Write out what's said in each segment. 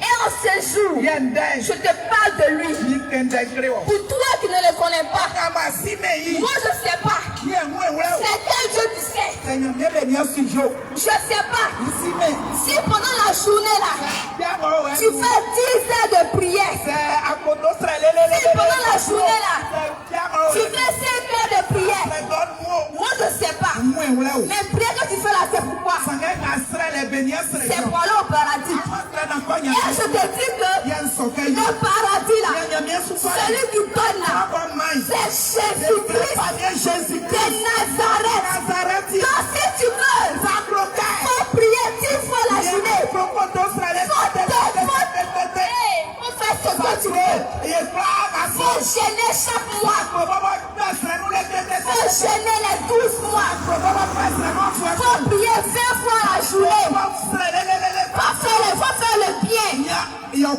Et en ce jour, je te parle de lui. Pour toi qui ne le connais pas, moi je ne sais pas. C'est quel Dieu tu sais. Je ne sais pas. Si pendant la journée là, tu fais 10 heures de prière. Si pendant la journée là, tu fais 5 heures de prière. Moi je ne sais pas. Mais prière que tu fais là, c'est pourquoi? C'est pour aller au paradis. Et je te dis que le paradis là, celui qui donne là, c'est Jésus-Christ de Nazareth. Donc si tu veux, faut prier 10 fois la journée. Faut faire ce que tu veux. Faut gêner chaque mois. Faut gêner les 12 mois. Faut prier 20 fois la journée. Faut faire le bien. Faut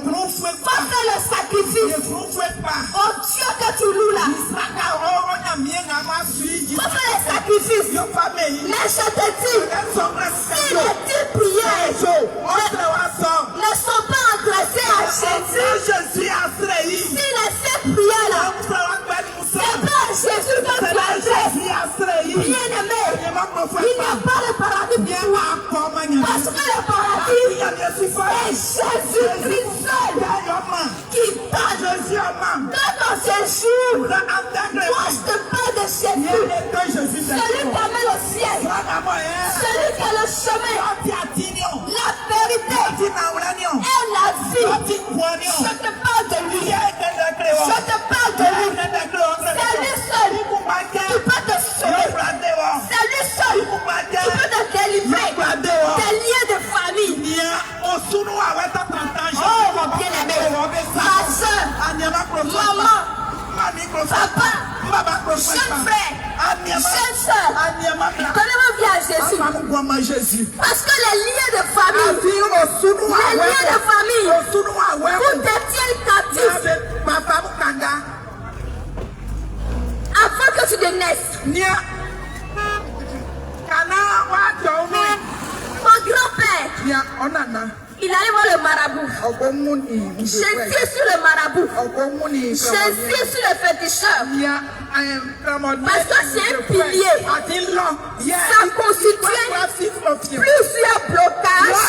faire le sacrifice. Oh Dieu que tu loues là. Faut faire le sacrifice. Mais je te dis, si les 10 prières ne sont pas adressées à Jésus, si les 7 prières là, c'est pas à Jésus que tu adresses. Bien-aimé, il n'y a pas de paradis pour toi. Parce que le paradis, c'est Jésus-Christ seul qui donne. Dans ton séjour, moi je te parle de Jésus. Celui qui amène au ciel. Celui qui a le chemin, la vérité et la vie. Je te parle de lui. Je te parle de lui. C'est lui seul qui peut te sauver. C'est lui seul qui peut te délivrer des liens de famille. Oh mon bien-aimé, ma soeur, maman, papa, jeune frère, jeune soeur, donnez-moi bien à Jésus. Parce que les liens de famille, vous détiennent captif. Avant que tu ne naisses, mon grand-père, il allait voir le marabout. Jésus sur le marabout. Jésus sur le féticheur. Parce que c'est un pilier. Ça constituait plusieurs blocages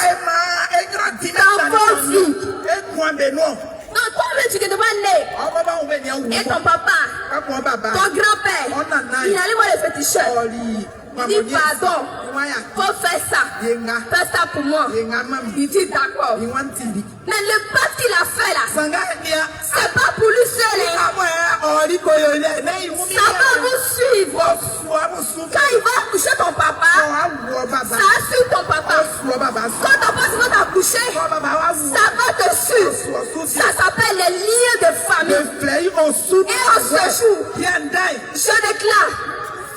dans vos vies. Donc toi tu ne devais naître. Et ton papa, ton grand-père, il allait voir le féticheur. Il dit pardon, faut faire ça. Fais ça pour moi. Il dit d'accord. Mais le pas qu'il a fait là, c'est pas pour lui seul. Ça va vous suivre. Quand il va accoucher ton papa, ça suit ton papa. Quand ton papa va t'accoucher, ça va te suivre. Ça s'appelle les liens de famille. Et en ce jour, je déclare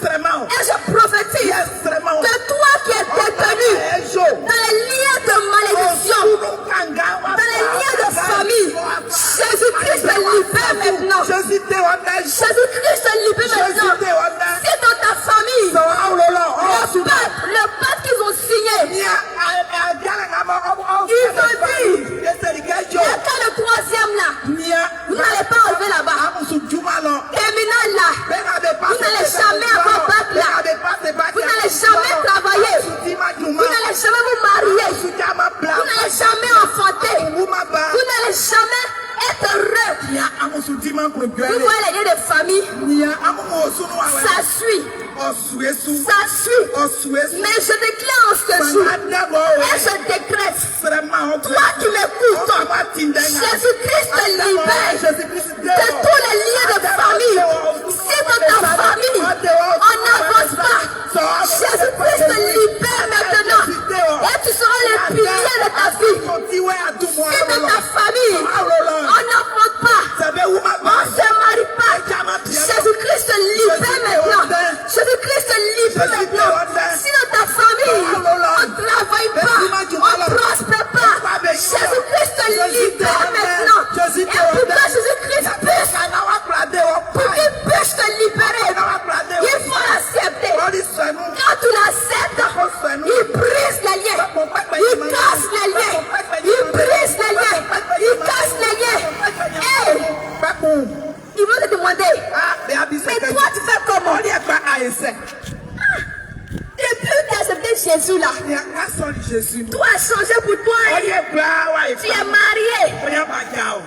et je prophétise que toi qui es détenu dans les liens de malédiction, dans les liens de famille, Jésus-Christ te libère maintenant. Jésus-Christ te libère maintenant. C'est dans ta famille, le pacte qu'ils ont signé, ils ont dit, il y a qu'à le troisième là, vous n'allez pas enlever là-bas. Terminal là, vous n'allez jamais avoir bac là. Vous n'allez jamais travailler. Vous n'allez jamais vous marier. Vous n'allez jamais enfanter. Vous n'allez jamais être heureux. Vous voyez les liens de famille. Ça suit. Ça suit. Mais je déclare en ce jour et je décrète, toi qui m'écoutes, Jésus-Christ te libère de tous les liens de famille. Si dans ta famille on n'avance pas, Jésus-Christ te libère maintenant et tu seras le pilier de ta vie. Si dans ta famille on n'avance pas, on ne se marie pas, Jésus-Christ te libère maintenant. Jésus-Christ te libère maintenant. Si dans ta famille on ne travaille pas, on ne prospère pas, Jésus-Christ te libère maintenant. Et pour que Jésus-Christ puisse te libérer, il faut l'accepter. Quand tu l'acceptes, il brise les liens, il casse les liens, il brise Depuis que tu as accepté Jésus là, tout a changé pour toi. Tu es marié.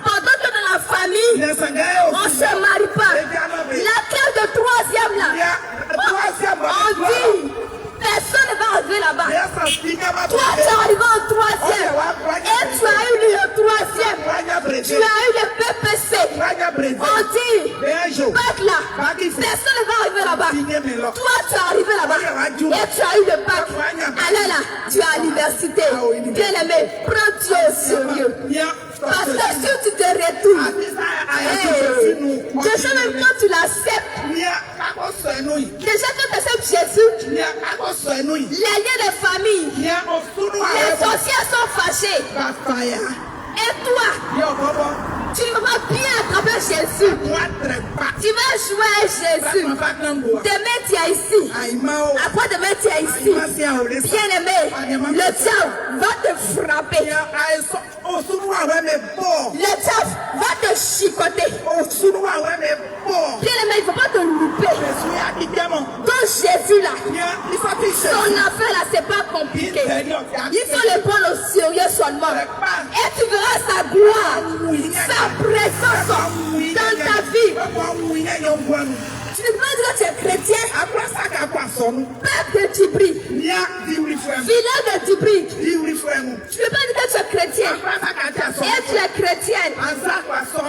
Pendant que dans la famille, on ne se marie pas. La classe de troisième là, on dit, personne ne va arriver là-bas. Toi, tu es arrivé en troisième. Et tu as eu le troisième. Tu as eu le PPC. On dit, bac là, personne ne va arriver là-bas. Toi, tu es arrivé là-bas. Et tu as eu le bac. Alors là, tu es à l'université. Bien aimé, prends Dieu au sérieux. Parce que si tu te retournes, déjà même quand tu l'acceptes, déjà quand tu acceptes Jésus, les liens de famille, les sorciers sont fâchés. Et toi, tu ne vas pas bien attraper Jésus. Tu vas jouer à Jésus. Demain tu es ici. Après demain tu es ici. Bien aimé, le diable va te frapper. Le diable va te chicoter. Bien aimé, il ne faut pas te louper. Donc Jésus là, son affaire là, c'est pas compliqué. Il faut le prendre au sérieux seulement. Et tu verras sa gloire, sa présence dans ta vie. Tu ne peux pas dire que tu es chrétien. Peuple de Tibri, village de Tibri. Tu ne peux pas dire que tu es chrétien. Et tu es chrétienne.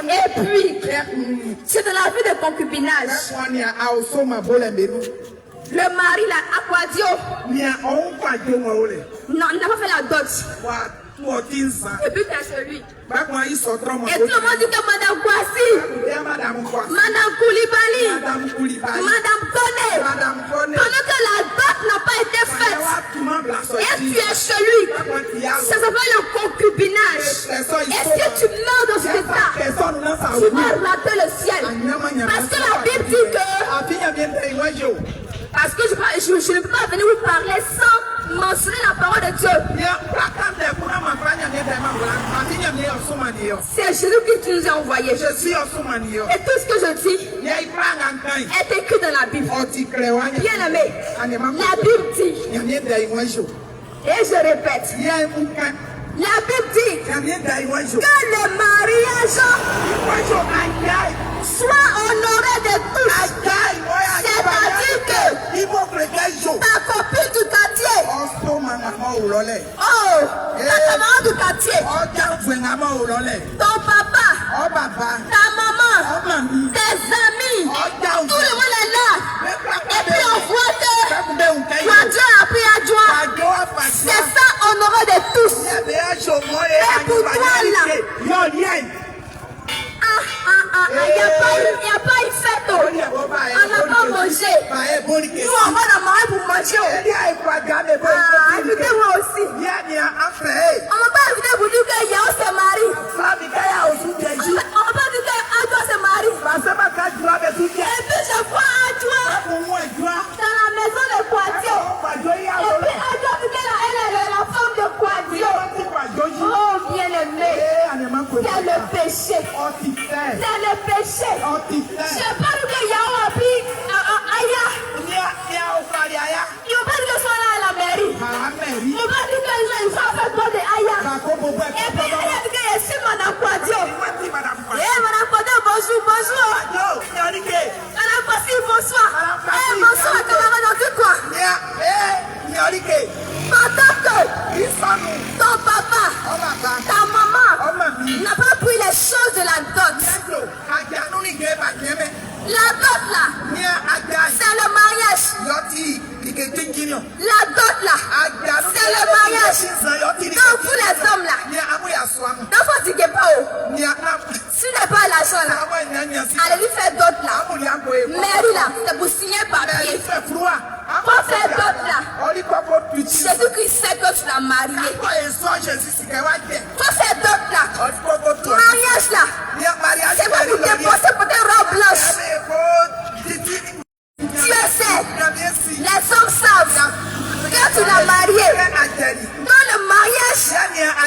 Et puis, c'est dans la vie de concubinage. Le mari là, Aquadio. Non, il n'a pas fait la dot. Et puis tu es celui. Et tout le monde dit que Madame Kwasi, Madame Koulibaly, Madame Kone, pendant que la dot n'a pas été faite, et tu es celui, ça s'appelle le concubinage. Et si tu meurs dans cet état, tu vas rater le ciel. Parce que la Bible dit que... Parce que je ne peux pas venir vous parler sans mentionner la parole de Dieu. C'est Jésus qui nous a envoyé. Et tout ce que je dis est écrit dans la Bible. Bien aimé, la Bible dit, et je répète, la Bible dit que le mariage soit honoré de tous. C'est-à-dire que ta copine du quartier, ta camarade du quartier, ton papa, ta maman, tes amis, tout le monde est là. Et puis on voit que Dieu a pris adjoint. C'est ça honoré de tous. Et pour toi là, il n'y a pas une fête. On n'a pas mangé. Nous, on va la manger pour manger. Invitez-moi aussi. On ne va pas inviter pour dire que Yao se marie. On ne va pas dire que Adjoa se marie. Et puis je vois Adjoa dans la maison de Kwadio. Et puis Adjoa dit qu'elle est la femme de Kwadio. Oh, bien aimé. C'est le péché. C'est le péché. Je parle que Yao a pris Aya. Il ne va pas dire que soit là à la mairie. Il ne va pas dire que les gens ont fait quoi de Aya. Et puis il a dit que je suis Madame Kwadio. Eh, Madame Kwadio, bonjour, bonjour. Madame Kwadio, bonsoir. Eh, bonsoir, camarade, on dit quoi? Pendant que ton papa, ta maman n'a pas pris les choses de la dot. La dot là, c'est le mariage. La dot là, c'est le mariage. Donc vous les hommes là, donc faut dire pas si tu n'as pas l'argent là, allez lui faire dot là. Mairie là, c'est pour signer papier. Faut faire dot là. Jésus-Christ sait que tu l'as marié. Faut faire dot là. Mariage là, c'est pas pour déposer pour des robes blanches. Dieu sait, les hommes savent que tu l'as marié. Dans le mariage,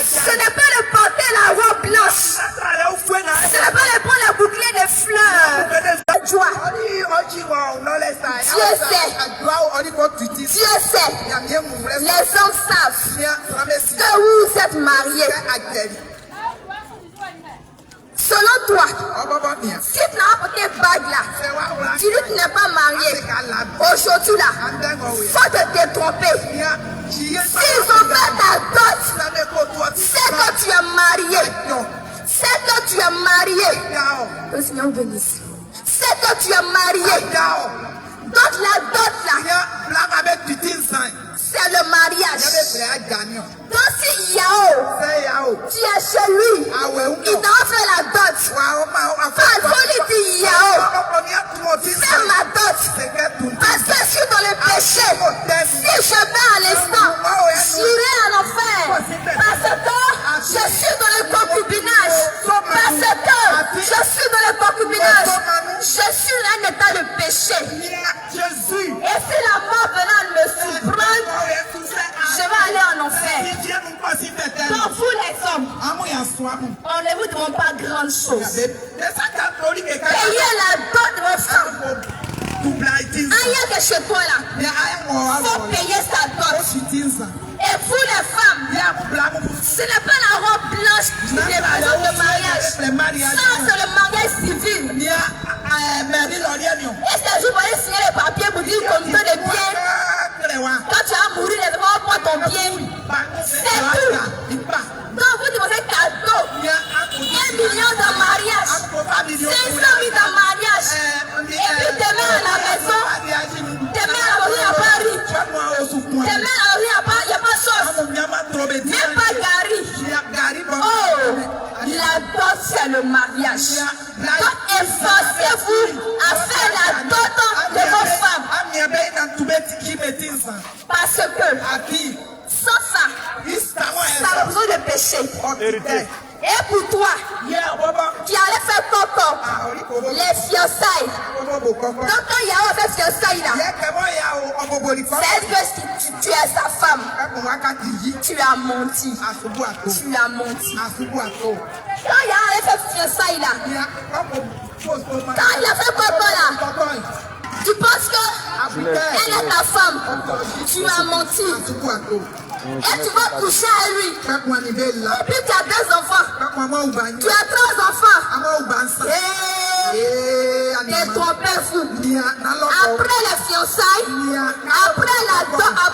ce n'est pas de porter la robe blanche. Ce n'est pas de prendre le bouclier de fleurs. Dieu sait. êtes marié, selon toi, si tu n'as pas porté bague là, tu dis que tu n'es pas marié. Aujourd'hui là, faut te détromper. S'ils ont fait ta dot, c'est que tu es marié. C'est que tu es marié. Le Seigneur bénisse. C'est que tu es marié. Donc la dot là, c'est le mariage. Donc si Yao, tu es chez lui, il t'a fait la dot. Il faut lui dire Yao, fais ma dot. Parce que je suis dans le péché. Si je vais à l'instant, j'irai en enfer. Parce que je suis dans le concubinage. Parce que je suis dans le concubinage. Je suis dans un état de péché. Et si la mort venant me surprendre, je vais aller en enfer. Donc vous les hommes, on ne vous demande pas grande chose. Payez la dot de vos femmes. Ailleurs que chez toi là, il faut payer sa dot. Et vous les femmes, ce n'est pas la robe blanche qui représente le mariage. Ça c'est le mariage civil. Et c'est juste pour aller signer les papiers pour dire qu'on te donne des biens. Quand tu vas mourir, les gens vont prendre ton bien. C'est tout. Donc vous demandez cadeau. 1 million de mariage. 500 000 de mariage. Et puis demain à la maison, demain à la maison, il n'y a pas riz. Demain à la maison, il n'y a pas sauce. Même pas gari. Oh, la dot c'est le mariage. Donc efforcez-vous à faire la dot de vos femmes. Parce que sans ça, ça a besoin de péché. Et pour toi, qui allais faire coco, les fiançailles. Donc quand Yahweh fait fiançailles là, c'est que tu es sa femme. Tu as menti. Tu as menti. Quand Yahweh fait fiançailles là, quand il a fait coco là, tu penses qu'elle est ta femme. Tu as menti. Et tu vas coucher à lui. Et puis tu as 2 enfants. Tu as 3 enfants. T'es trompé fou. Après les fiançailles, après le coco,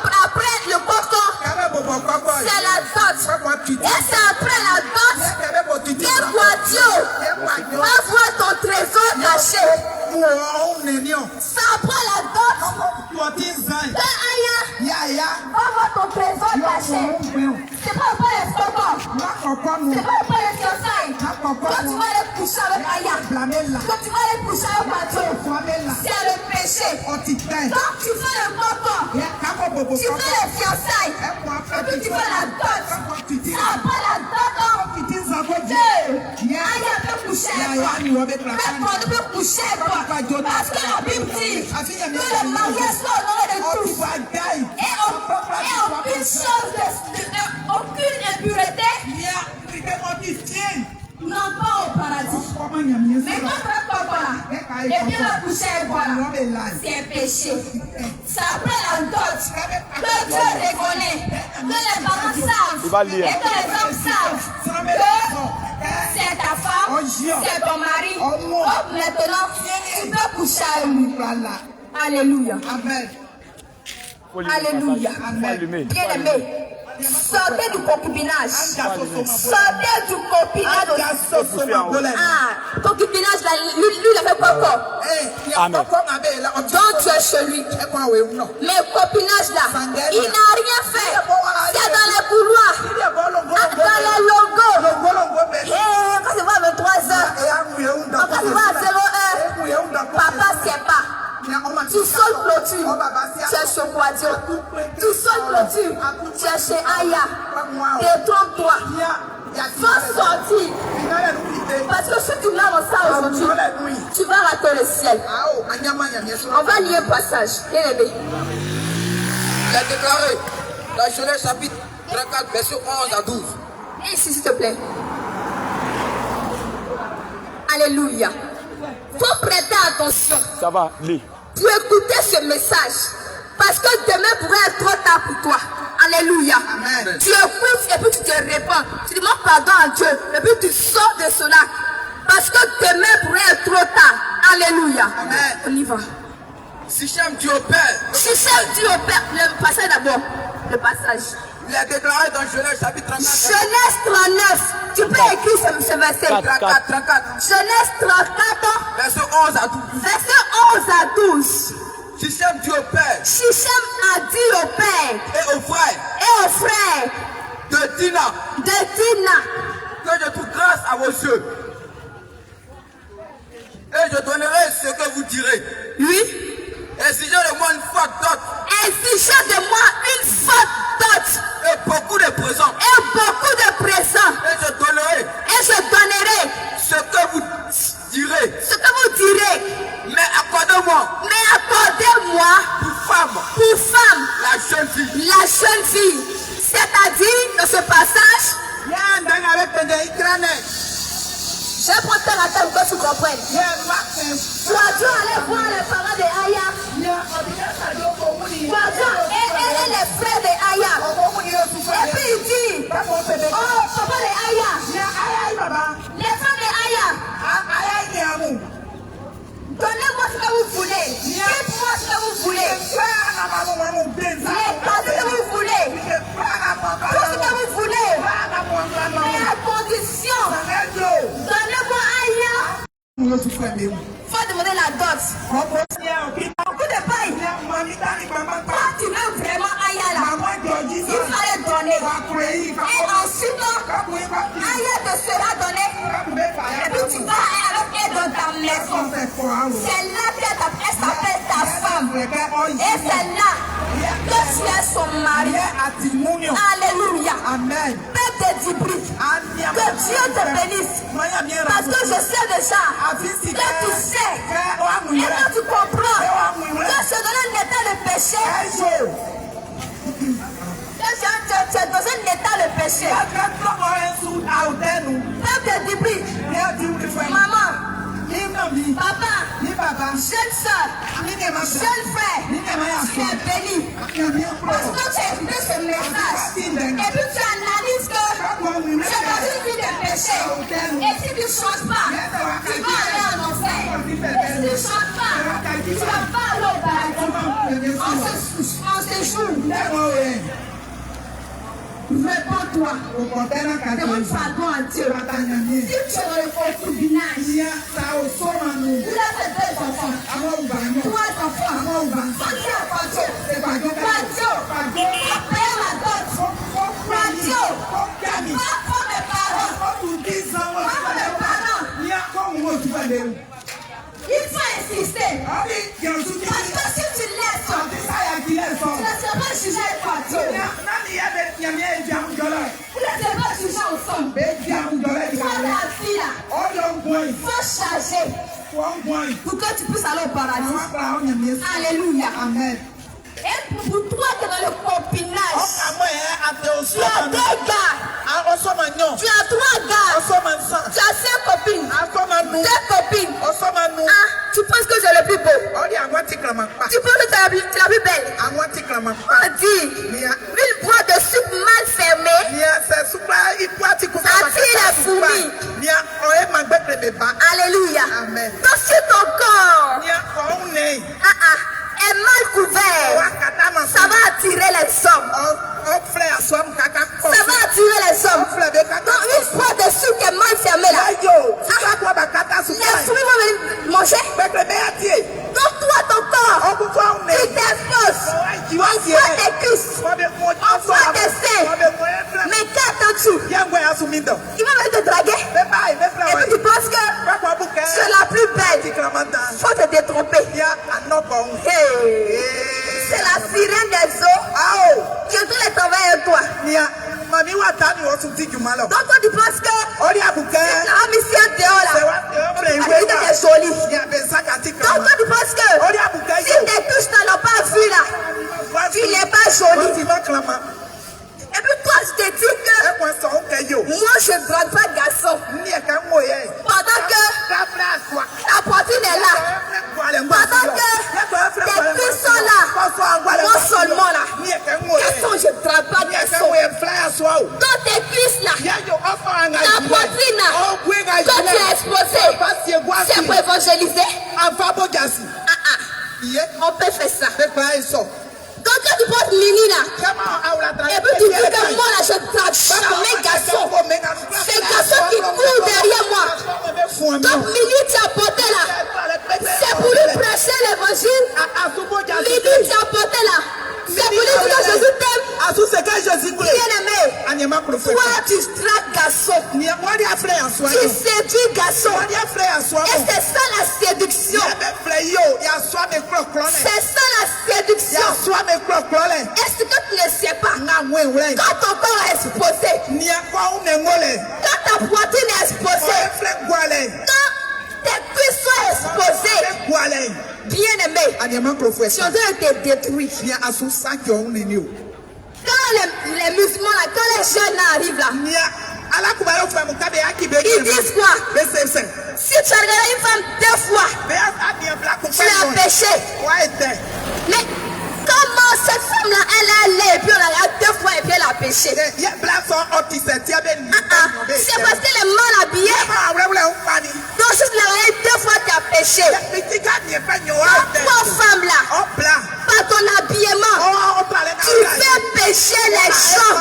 c'est la dot. Et c'est après la dot que Guadio va voir ton trésor caché. C'est après la dot que Aya va voir ton trésor caché. C'est pas les cocos. C'est pas les fiançailles. Quand tu vas aller coucher avec Aya, quand tu vas aller coucher avec Guadio, c'est le péché. Donc tu fais le coco, tu fais les fiançailles, et puis tu fais la dot. C'est après la dot que Aya peut coucher avec toi. Mais toi, tu peux coucher avec toi. Parce que la Bible dit que le mariage soit honoré de tous. Et aucune impureté non pas au paradis. Mais quand tu es papa là, et puis le coucher avec toi là, c'est un péché. C'est après la dot que Dieu reconnaît, que les parents savent et que les hommes savent que c'est ta femme, c'est ton mari. Donc maintenant, tu peux coucher avec lui. Alléluia. Amen. Alléluia. Bien-aimé, sortez du concubinage. Sortez du concubinage. Concubinage, là, lui, il a fait quoi? Donc tu es chez lui. Mais concubinage, là, il n'a rien fait. C'est dans les couloirs, dans les logos. Quand c'est pas à 23h, quand c'est pas à 01h, papa, c'est pas. Tu sors clôture, tu es chez Guadio. Tu sors clôture, tu es chez Aya. Détrompe-toi. Faut sortir. Parce que si tu mets dans ça aujourd'hui, tu vas rater le ciel. On va lire un passage. Bien aimé. Il a déclaré dans Genèse chapitre 34, verset 11 à 12. Et ici, s'il te plaît. Alléluia. Faut prêter attention. Ça va, lis. Pour écouter ce message. Parce que demain pourrait être trop tard pour toi. Alléluia. Amen. Tu écoutes et puis tu te réponds. pardon à Dieu. Et puis tu sors de cela. Parce que demain pourrait être trop tard. Alléluia. Amen. On y va. Sichem dit au Père. Sichem dit au Père. Le passage d'abord. Le passage. Il est déclaré dans Genèse chapitre 39. Genèse 39. Tu peux écrire ce verset. 34. Genèse 34. Verset 11 à 12. Verset 11 à 12. Sichem dit au Père. Sichem a dit au Père. Et aux frères. Et aux frères. De Dina. Que je trouve grâce à vos yeux. Et je donnerai ce que vous direz. Oui. Exigez de moi une faute dot. Exigez de moi une faute dot. Et beaucoup de présents. Et beaucoup de présents. Et je donnerai. Ce que vous direz. Mais accordez-moi. Pour femme. La jeune fille. C'est-à-dire que ce passage. Je vais prendre la table pour que tu comprennes. Tu as dû aller voir les parents de Aya. Tu as dû et les frères de Aya. Et puis il dit, oh papa de Aya, les frères de Aya, donnez-moi ce que vous voulez. Dites-moi ce que vous voulez. Les cadeaux que vous voulez. Tout ce que vous voulez. Mais à condition. Donnez-moi Aya. Faut demander la dot. Beaucoup de paille. Quand tu veux vraiment Aya là, il fallait donner. Et ensuite, Aya te sera donnée. Et puis tu vas avec elle dans ta maison. C'est là qu'elle s'appelle ta femme. Et c'est là que tu es son mari. Alléluia. Amen. Père de Dibri, que Dieu te bénisse. Parce que je sais déjà que tu sais et que tu comprends que je donne un état de péché. Que tu es dans un état de péché. Père de Dibri, maman, papa, jeune soeur, jeune frère, tu es béni. Parce que tu as écouté ce message. Et puis tu analyses que tu es dans une vie de péché. Et si tu ne changes pas, tu vas aller en enfer. Et si tu ne changes pas, tu ne vas pas aller au paradis. En ce jour, réponds-toi. Demande pardon à Dieu. Si tu es dans le concubinage, il a fait 2 enfants, 3 enfants. Dieu appartient. Radio. Père la dot. Radio. Pas mes parents. Il faut insister. Parce que si tu laisses, tu ne seras pas jugé par Dieu. Vous ne serez pas jugé ensemble. Toi la fille là, il faut charger pour que tu puisses aller au paradis. Alléluia. Amen. Et pour toi qui es dans le copinage, tu as 2 gars. Tu as 3 gars. Tu as 5 copines. 2 copines. Tu penses que j'ai le plus beau. Tu penses que tu es la plus belle. On dit, une boîte de soupe mal fermée attire les fourmis. Alléluia. Donc si ton corps est mal couvert, ça va attirer les hommes. Ça va attirer les hommes. Donc une boîte de soupe qui est mal fermée là, les fourmis vont venir manger. Donc toi ton corps, tu t'exposes. On voit tes cuisses, on voit tes seins. Mais qu'attends-tu? Il va venir te draguer. Et puis tu penses que c'est la plus belle. Faut te détromper. Hey. C'est la sirène des eaux qui est tous les travailleurs avec toi. Donc toi tu penses que la mission dehors là, elle est jolie. Donc toi tu penses que si tes touches n'ont pas vu là, tu n'es pas jolie. Et puis toi je te dis que moi je ne drague pas de garçon. Pendant que ta poitrine est là. Pendant que tes cuisses sont là. Moi seulement là. Garçon je ne drague pas de garçon. Dans tes cuisses là. l'Élysée. On peut faire ça. Quand tu portes Mini là, et puis tu dis que moi là je traque mes garçons. Ces garçons qui courent derrière moi. Donc Mini tu as porté là. C'est pour lui prêcher l'évangile. Mini tu as porté là. C'est pour lui dire que Jésus t'aime. Bien-aimé, toi tu traques garçon. Tu séduis garçon. Et c'est ça la séduction. C'est ça la séduction. Est-ce que tu ne sais pas? Quand ton corps est exposé, quand ta poitrine est exposée, quand tes cuisses sont exposées, bien-aimé, si on doit te détruire. Quand les musulmans là, quand les jeunes arrivent là, ils disent quoi? Si tu as regardé une femme 2 fois, tu as péché. Mais comment cette femme-là, elle a allé et puis on la regarde 2 fois et puis elle a péché? C'est parce qu'elle est mal habillée. Donc si tu la regardes 2 fois, tu as péché. Toi, femme-là, par ton habillement, tu fais pécher les gens.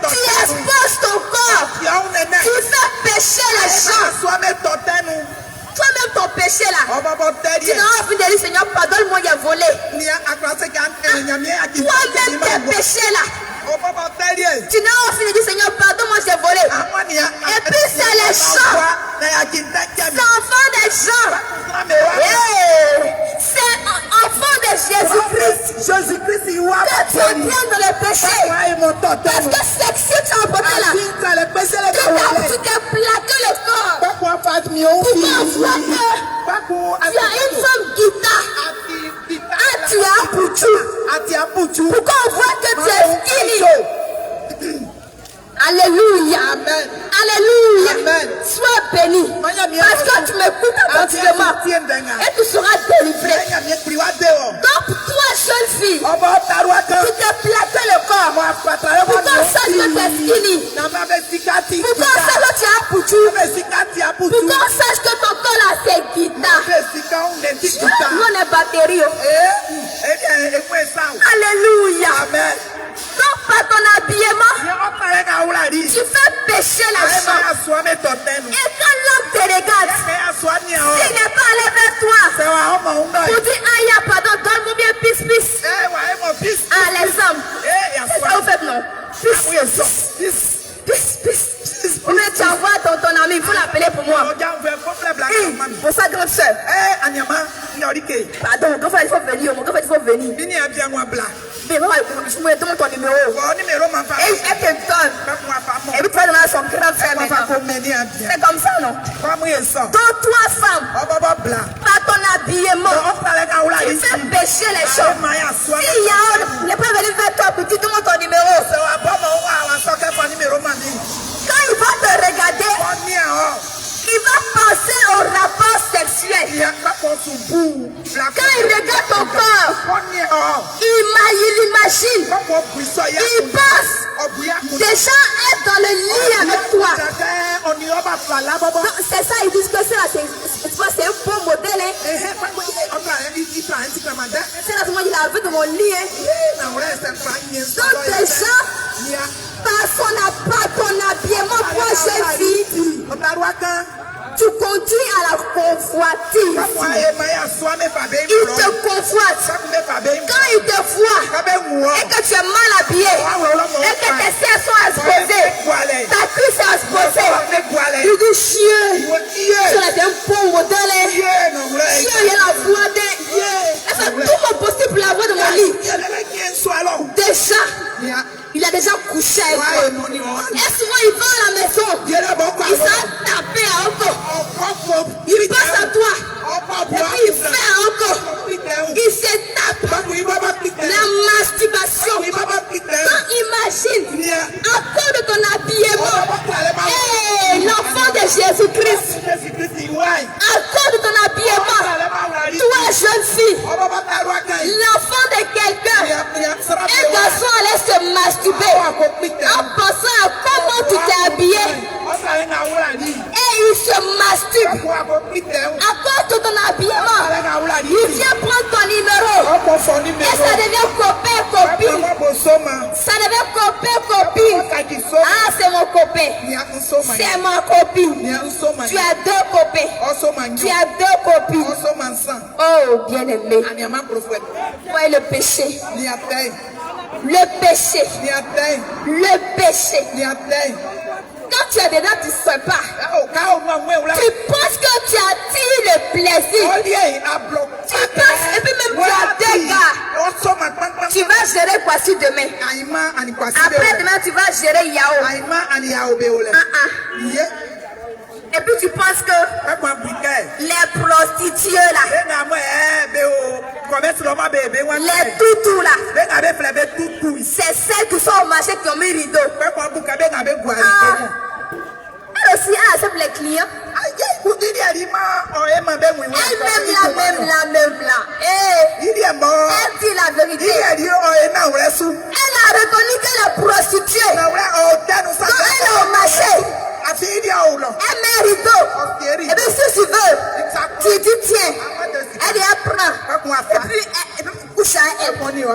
Tu exposes ton corps. Tu fais pécher les gens. Toi-même ton péché là, tu n'as pas envie de dire Seigneur, pardonne-moi, j'ai volé. Toi-même tes péchés là, tu n'as pas envie de dire Seigneur, pardonne-moi, j'ai volé. Et puis c'est les gens, c'est enfant des gens. C'est enfant de Jésus-Christ. Que tu entraînes dans le péché. Parce que c'est que si tu as emporté là, tu t'es plaqué le corps. Pourquoi on voit que tu as une femme guitare? Tu as un poutou. Pourquoi on voit que tu es skinny? Alléluia. Amen. Alléluia. Amen. Sois béni. Parce que tu m'écoutes attentivement. Et tu seras délivré. Donc toi, jeune fille, tu t'es plaqué le corps. Pourquoi ça que tu es skinny? Pourquoi ça que tu as un poutou? Pourquoi ça que ton corps là c'est guitare? Nous on est batterie. Alléluia. Amen. Donc par ton habillement, tu fais pécher la chambre. Et quand l'homme te regarde, s'il n'est pas allé vers toi pour dire aïe, pardon, donne-moi bien pisse. Ah, les hommes, c'est ça vous faites non? Pisse. Mais tu envoies ton ami, il faut l'appeler pour moi. Pour sa grande soeur. Pardon, mon grand frère, il faut venir. Mais moi, je me donne ton numéro. Et elle te donne. Et puis tu vas donner à son grand frère maintenant. C'est comme ça, non? Donc toi, femme, par ton habillement, tu fais pécher les gens. S'il y a un, n'est pas venu vers toi pour dire donne-moi ton numéro. Quand il va te regarder, il va penser au rapport sexuel. Quand il regarde ton corps, il imagine, il pense déjà être dans le lit avec toi. C'est ça, ils disent que c'est un bon modèle. C'est là que moi, il a vu de mon lit. Donc déjà, par ton habillement, toi, jeune fille, tu conduis à la convoitise. Il te convoite. Quand il te voit et que tu es mal habillé et que tes seins sont exposés, ta cuisse est exposée, il dit chien, tu es un bon modèle. Chien, il y a la voix de. Elle fait tout mon possible pour la voix de mon lit. Déjà, il a déjà couché avec toi. Et souvent il va à la maison, il s'est tapé à Oko. Il passe à toi. Et puis il fait à Oko. Il se tape. La masturbation. Donc imagine, à cause de ton habillement, l'enfant de Jésus-Christ, à cause de ton habillement, toi jeune fille, l'enfant de quelqu'un, un garçon allait se masturber en pensant à comment tu t'es habillé. Et il se masturbe à cause de ton ton habillement. Il vient prendre ton numéro. Et ça devient copain, copine. Ça devient copain, copine. Ah, c'est mon copain. C'est ma copine. Tu as deux copains. Tu as deux copines. Oh, bien-aimé. Ouais, le péché. Le péché. Le péché. Quand tu es dedans, tu ne sais pas. Tu penses que tu attires le plaisir. Tu penses, et puis même tu as deux gars. Tu vas gérer quoi si demain? Après demain, tu vas gérer Yao. Et puis tu penses que les prostituées là, les toutous là, c'est celles qui sont au marché qui ont mis rideau. Elle aussi, elle accepte les clients. Elle même là. Elle dit la vérité. Elle a reconnu que la prostituée, quand elle est au marché, elle met rideau. Et bien si tu veux, tu dis tiens. Elle dit elle prend. Et puis elle couche à elle. Donc elle dit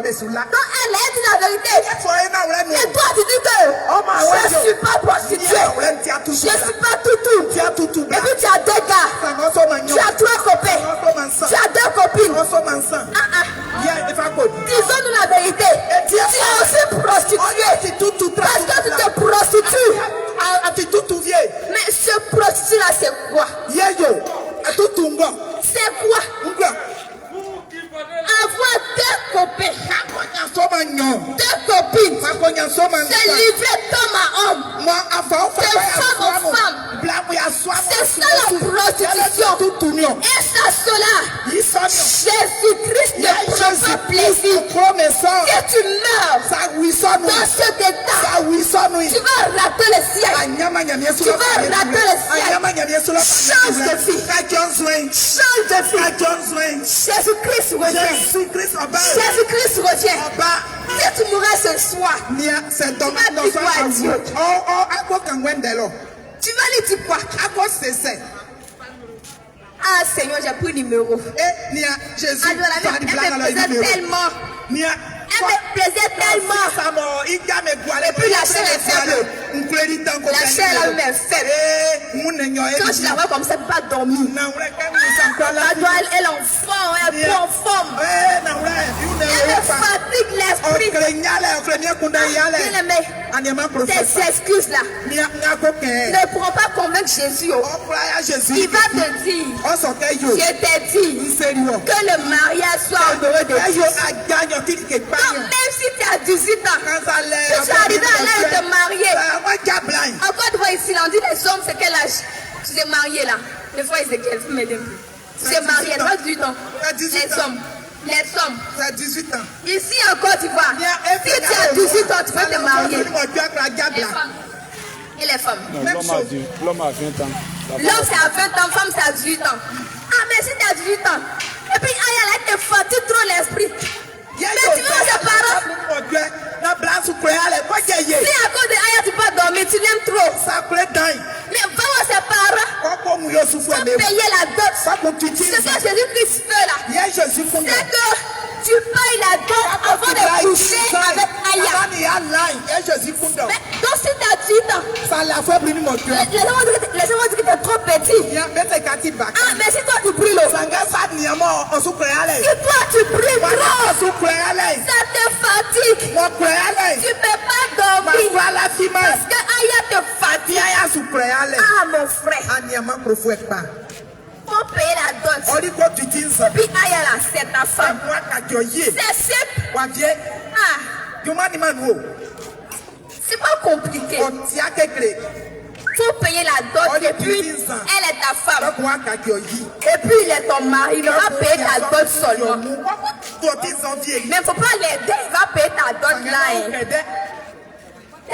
la vérité. Et toi tu dis que je ne suis pas prostituée. Je ne suis pas toutou. Et puis tu as deux gars. Tu as trois copains. Tu as deux copines. Disons-nous la vérité. Tu es aussi prostituée. Parce que tu te prostitues. Mais ce prostitue là c'est quoi? C'est quoi? Avoir deux copains, deux copines, c'est livrer d'homme à homme, de femme en femme. C'est ça la prostitution. Et ça, cela, Jésus-Christ ne prend pas plaisir. Si tu meurs dans cet état, tu vas rater le ciel. Tu vas rater le ciel. Change de vie. Change de vie. Jésus-Christ revient. Jésus-Christ revient. Si tu mourrais ce soir, tu vas dire quoi à Dieu? Tu vas lui dire quoi? Ah Seigneur, j'ai pris le numéro. Elle me plaisait tellement. Elle me plaisait tellement. Et puis la chair est faible. La chair elle est faible. Quand je la vois comme ça, elle ne peut pas dormir. Elle est en forme, elle est en forme. Elle me fatigue l'esprit. Tes excuses là ne pourront pas convaincre Jésus. Il va te dire, je t'ai dit que le mariage soit heureux de tous. Donc même si tu as 18 ans, tu es arrivé à l'âge de te marier. Encore une fois ici, on dit les hommes, c'est quel âge? Tu t'es marié là. Des fois, ils écrivent, vous m'aidez. Tu es marié, tu as 18 ans. Les hommes. Tu as 18 ans. Ici en Côte d'Ivoire, si tu as 18 ans, tu peux te marier. Et les femmes. L'homme a 20 ans. L'homme c'est à 20 ans, femme c'est à 18 ans. Ah mais si tu as 18 ans, et puis Aya là te fatigue trop l'esprit. Mais tu vois ses parents. Si à cause de Aya tu peux dormir, tu l'aimes trop. Mais va voir ses parents. Faut payer la dot. C'est ce que Jésus-Christ fait là. C'est que tu payes la dot avant de coucher avec Aya. Mais donc si tu as 18 ans, laissez-moi dire que tu es trop petit. Ah mais si toi tu brûles, si toi tu brûles trop, ça te fatigue. Tu ne peux pas dormir parce que Aya te fatigue. Ah mon frère, faut payer la dot. Puis Aya là, c'est ta femme. C'est simple. Ah, c'est pas compliqué. Faut payer la dot et puis elle est ta femme. Et puis il est ton mari, il va payer ta dot seulement. Mais il ne faut pas l'aider, il va payer ta dot là.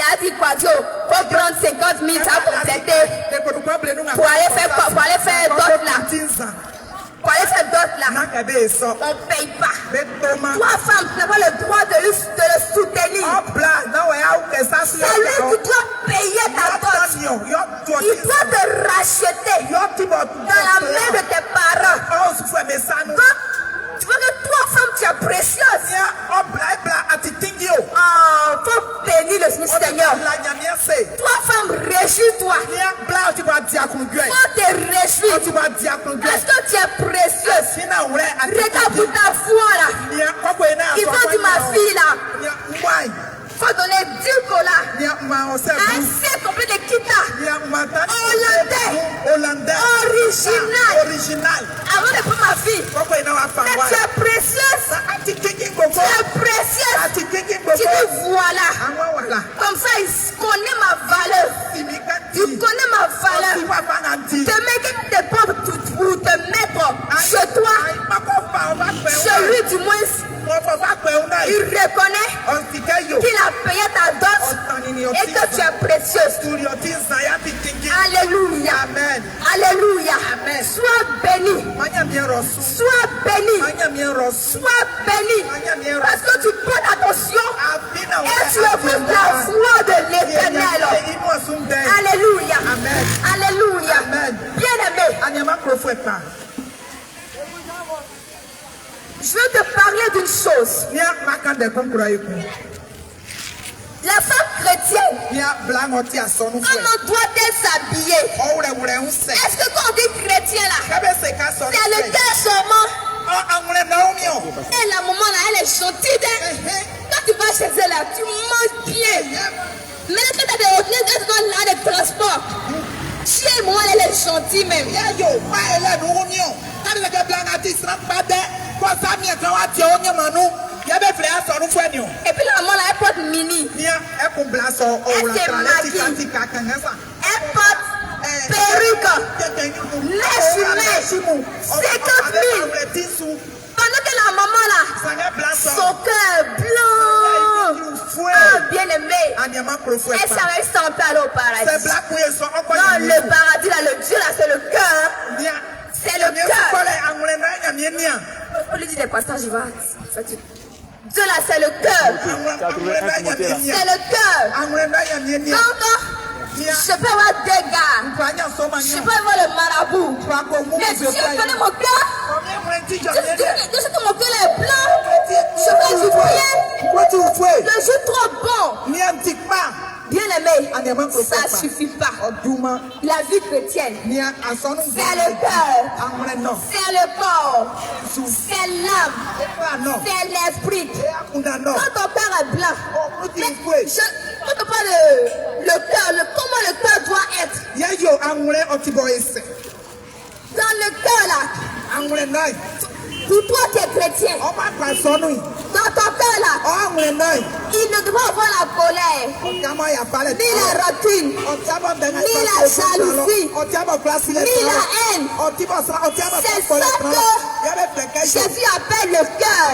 Il a dit quoi, Joe? Faut prendre 50 000, ça va compléter. Pour aller faire dot là. Pour aller faire dot là, on ne paye pas. Toi, femme, tu n'as pas le droit de le soutenir. C'est lui qui doit payer ta dot. Il doit te racheter dans la main de tes parents. tu vois que toi, femme, tu es précieuse. Faut bénir le Seigneur. Toi, femme, réjouis-toi. Faut te réjouir. Parce que tu es précieuse. Regarde pour ta foi là. Il faut dire ma fille là. Faut donner 10 $. Un set complet de kita. Hollandais. Original. Avant de prendre ma fille. Mais tu es précieuse. Tu es précieuse. Tu dis voilà. Comme ça, il connaît ma valeur. Tu connais ma valeur. Te mets tes propres pour te mettre chez toi. Chez lui, du moins. Il reconnaît qu'il a payé ta dot et que tu es précieuse. Alléluia. Amen. Alléluia. Amen. Sois béni. Sois béni. Sois béni. Parce que tu prends attention et tu éprouves la foi de l'Éternel. Alléluia. Amen. Alléluia. Amen. Bien-aimé. Je veux te parler d'une chose. La femme chrétienne, comment doit-elle s'habiller? Est-ce que quand on dit chrétien là, c'est le cœur seulement? Et la maman là, elle est gentille. Quand tu vas chez elle là, tu manges bien. Mais quand tu as des retenues dans le transport, chez moi, elle est gentille même. Et puis la maman là, elle porte mini. Elle se maquille. Elle porte perruque. Mèche. 50 000. Pendant que la maman là, son cœur blanc, bien aimé, elle s'arrête sans aller au paradis. Non, le paradis là, le Dieu là, c'est le cœur. C'est le cœur. On lui dit des passages, je vais. Dieu là, c'est le cœur. C'est le cœur. Donc, je peux avoir des gars. Je peux avoir le marabout. Mais Dieu connaît mon cœur. Je sais que mon cœur est blanc. Je fais du bien. Je suis trop bon. Bien aimé, ça ne suffit pas. La vie chrétienne, c'est le cœur, c'est le corps, c'est l'âme, c'est l'esprit. Quand ton cœur est blanc, quand on parle le cœur, comment le cœur doit être? Dans le cœur là, pour toi qui es chrétien, dans ton cœur là, il ne doit avoir la colère, ni la rancune, ni la jalousie, ni la haine. C'est ça que Jésus appelle le cœur.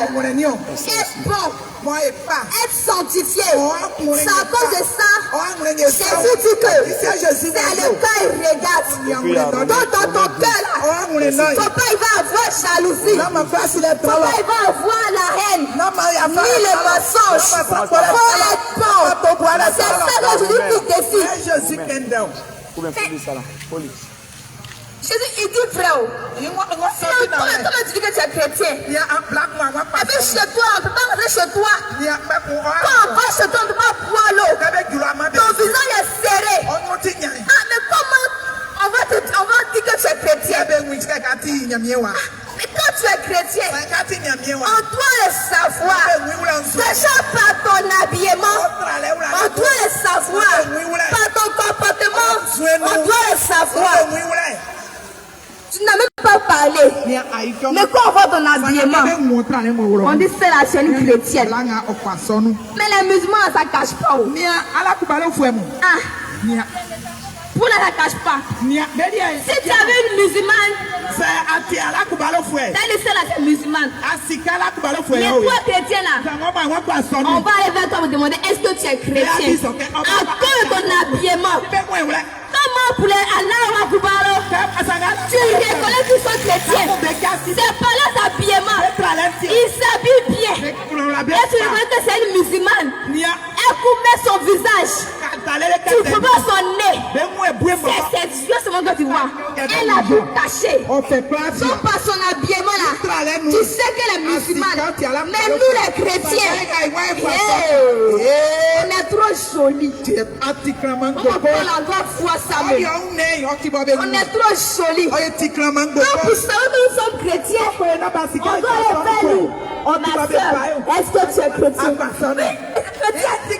Être bon, être sanctifié. C'est à cause de ça, Jésus dit que c'est le cœur il regarde. Donc dans ton cœur là, faut pas il va avoir jalousie. Faut pas il va avoir la haine, ni le mensonge. Faut être bon. C'est ça que Jésus dit décide. Jésus, il dit frère, comment tu dis que tu es chrétien? Et puis chez toi, on ne peut pas rentrer chez toi. Quand on va chez toi, on ne peut pas boire l'eau. Ton visage est serré. Ah, mais comment on va dire que tu es chrétien? Mais quand tu es chrétien, on doit le savoir. Déjà par ton habillement, on doit le savoir. Par ton comportement, on doit le savoir. Tu n'as même pas parlé. Mais quand on voit ton habillement, on dit c'est la chaîne chrétienne. Mais les musulmans, ça ne cache pas. Pour la cache pas. Si tu avais une musulmane, t'as laissé la musulmane. Mais toi, chrétien là, on va aller vers toi pour demander est-ce que tu es chrétien? À cause de ton habillement. Comment pour les Allah tu reconnais qu'ils sont chrétiens? C'est pas là l'habillement. Il s'habille bien. Et tu reconnais que c'est une musulmane. Elle couvre son visage. Tu couvres son nez. C'est Dieu seulement que tu vois. Elle a tout caché. Sauf par son habillement là. Tu sais qu'elle est musulmane. Mais nous les chrétiens, on est trop jolis. On va prendre la grande foi ça même. On est trop jolis. Donc vous savez que nous sommes chrétiens. On doit les faire nous. Ma soeur, est-ce que tu es chrétien?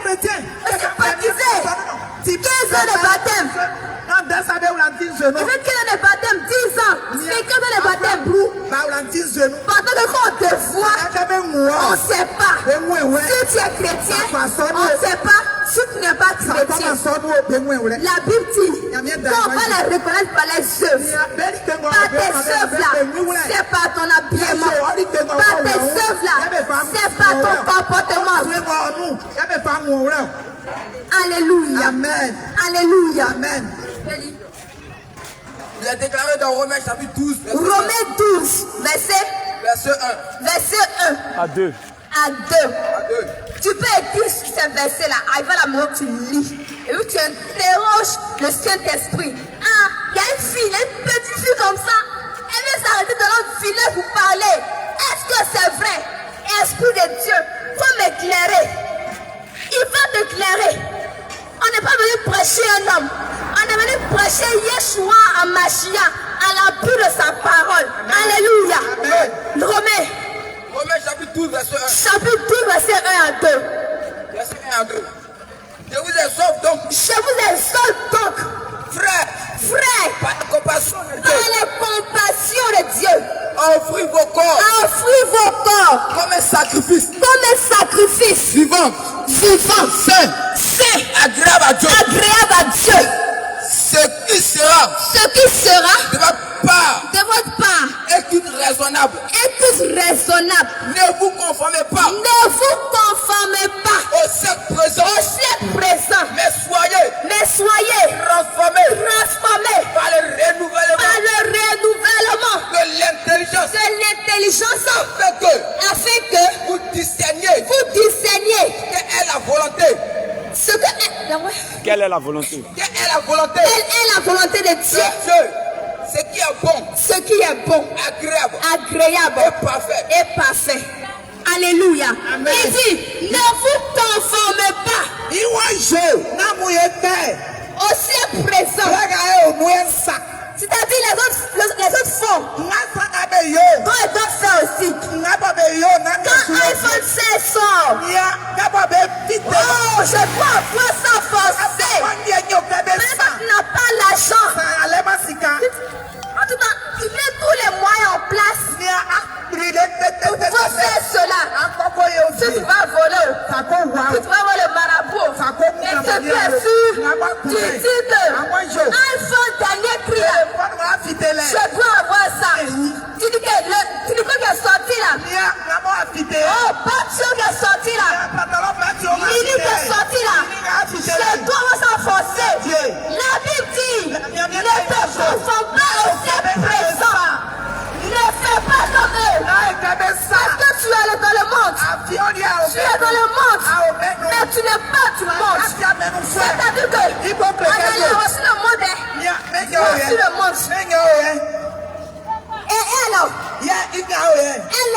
Chrétien. Est-ce que baptisé? 15 ans de baptême. Il fait 15 ans de baptême, 10 ans. Il fait 15 ans de baptême. Pendant que quand on te voit, on ne sait pas. Si tu es chrétien, on ne sait pas. Si tu n'es pas chrétien, la Bible dit qu'on va les reconnaître par les œuvres. Par tes œuvres là, c'est par ton habillement. Par tes œuvres là, c'est par ton comportement. Alléluia. Amen. Alléluia. Amen. Il est déclaré dans Romains chapitre 12. Romains 12, verset 1. Verset 1. À 2. À 2. Tu peux écrire ce verset-là. Avant la mort, tu lis. Et puis tu interroges le Saint-Esprit. Ah, il y a une fille, une petite fille comme ça. Elle vient s'arrêter dans notre filet pour parler. Est-ce que c'est vrai? Esprit de Dieu, faut m'éclairer. Il va t'éclairer. On n'est pas venu prêcher un homme. On est venu prêcher Yeshua à Mashiach, à l'appui de sa parole. Alléluia. Amen. Romains chapitre 12, verset 1. Chapitre 12, verset 1 à 2. Verset 1 à 2. Je vous exhorte donc. Je vous exhorte donc. Frère. Par la compassion de Dieu. Par la compassion de Dieu. Offrez vos corps. Offrez vos corps. Comme un sacrifice. Comme un sacrifice. Vivant. Saint. Agréable à Dieu. Agréable à Dieu. Ce qui sera. De votre part. Écoute raisonnable. Ne vous conformez pas. Au siècle présent. Mais soyez. Transformés. Par le renouvellement. De l'intelligence. Afin que. Vous discerniez. Quelle est la volonté. Quelle est la volonté? Quelle est la volonté de Dieu? Ce qui est bon. Agréable. Et parfait. Alléluia. Il dit, ne vous conformez pas au siècle présent. C'est-à-dire les autres font. Quand ils doivent faire aussi. Quand iPhone 16 sort. Oh, je peux avoir ça forcé. Mais quand tu n'as pas l'argent. En tout cas, tu mets tous les moyens en place. Pour pouvoir faire cela. Si tu vas voler. Tu vas voler le marabout. Et ce qui est sûr. Tu dis que iPhone dernier prix là. Je dois avoir ça. Tu dis que le truc est sorti là. Oh, Batio qui est sorti là. Lili qui est sorti là. Je dois s'enfoncer. La Bible dit, ne te confonds pas au siècle présent. Ne fais pas comme eux. Parce que tu es dans le monde. Tu es dans le monde. Mais tu n'es pas du monde. C'est-à-dire que on a reçu le monde. Reçu le monde. Et elle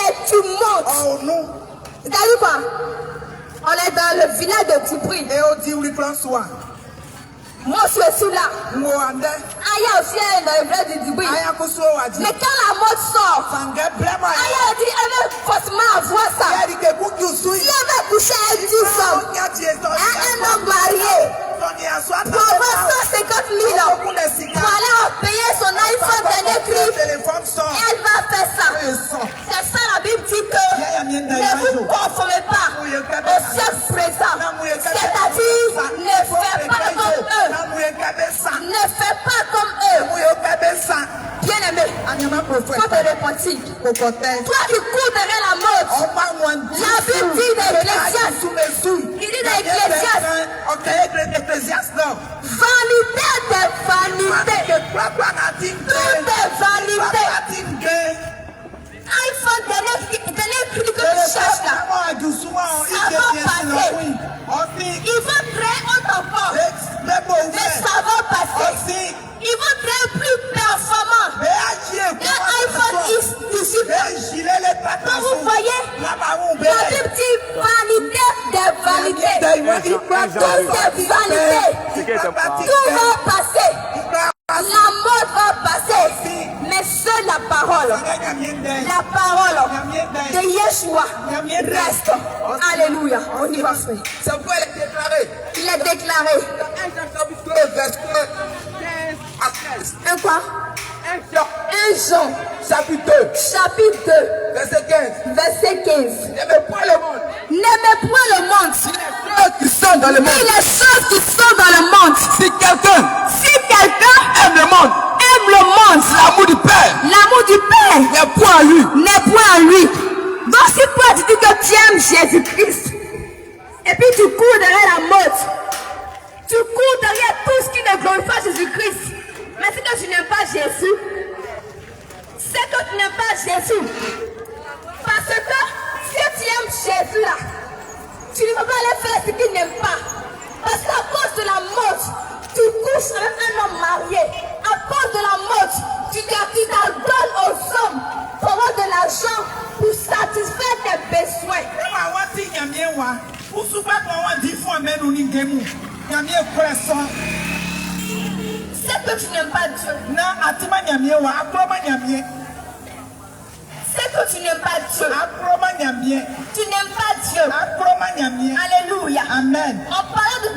est du monde. C'est-à-dire quoi? On est dans le village de Tibri. Moi, je suis là. Aya aussi est dans le village de Tibri. Mais quand la mode sort, Aya dit, elle veut forcément avoir ça. Si elle veut coucher avec 10 hommes, un homme marié, pour avoir 150 000 ans, pour aller payer son iPhone dernier cri, elle va faire ça. C'est ça la Bible dit que ne vous conformez pas au siècle présent. C'est-à-dire, ne faites pas comme eux. Ne fais pas comme eux. Bien-aimé, faut te repentir. Toi qui cours derrière la mode, la Bible dit dans Ecclésiaste, il dit dans Ecclésiaste, vanité des vanités. Tout est vanité. iPhone dernier prix que tu cherches là, ça va passer. Il va créer autre encore, mais ça va passer. Il va créer plus performant. Tout va passer. La mort va passer. Mais seule la parole de Yeshua reste. Alléluia. On y va, frère. C'est pourquoi il est déclaré. Il est déclaré. 1 Jean chapitre 2, verset 15 à 15. Un quoi? 1 Jean chapitre 2, verset 15. Verset 15. N'aimez point le monde. N'aimez point le monde. Les choses qui sont dans le monde. Et les choses qui sont dans le monde. Si quelqu'un Aime le monde. l'amour du Père L'amour du Père n'est point à lui. n'est point en lui. Donc si toi tu dis que tu aimes Jésus-Christ, et puis tu cours derrière la mort, tu cours derrière tout ce qui ne glorifie pas Jésus-Christ, mais c'est que tu n'aimes pas Jésus. C'est que tu n'aimes pas Jésus. Parce que si tu aimes Jésus là, tu ne peux pas aller faire ce qu'il n'aime pas. Parce qu'à cause de la mort, tu couches avec un homme marié. À cause de la mort, tu t'adonnes aux hommes pour avoir de l'argent pour satisfaire tes besoins. C'est que tu n'aimes pas Dieu. C'est que tu n'aimes pas Dieu. Tu n'aimes pas Dieu. Alléluia. Amen. En parlant de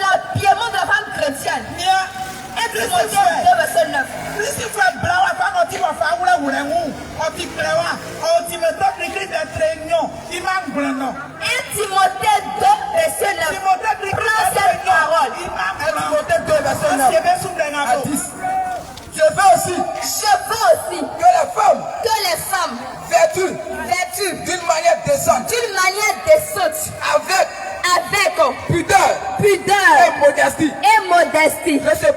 l'habillement de la femme chrétienne, 1 Timothée 2, verset 9. 1 Timothée 2, verset 9. Prends cette parole. 1 Timothée 2, verset 9 à 10. Je veux aussi que les femmes vêtues d'une manière décente, avec pudeur et modestie, ne se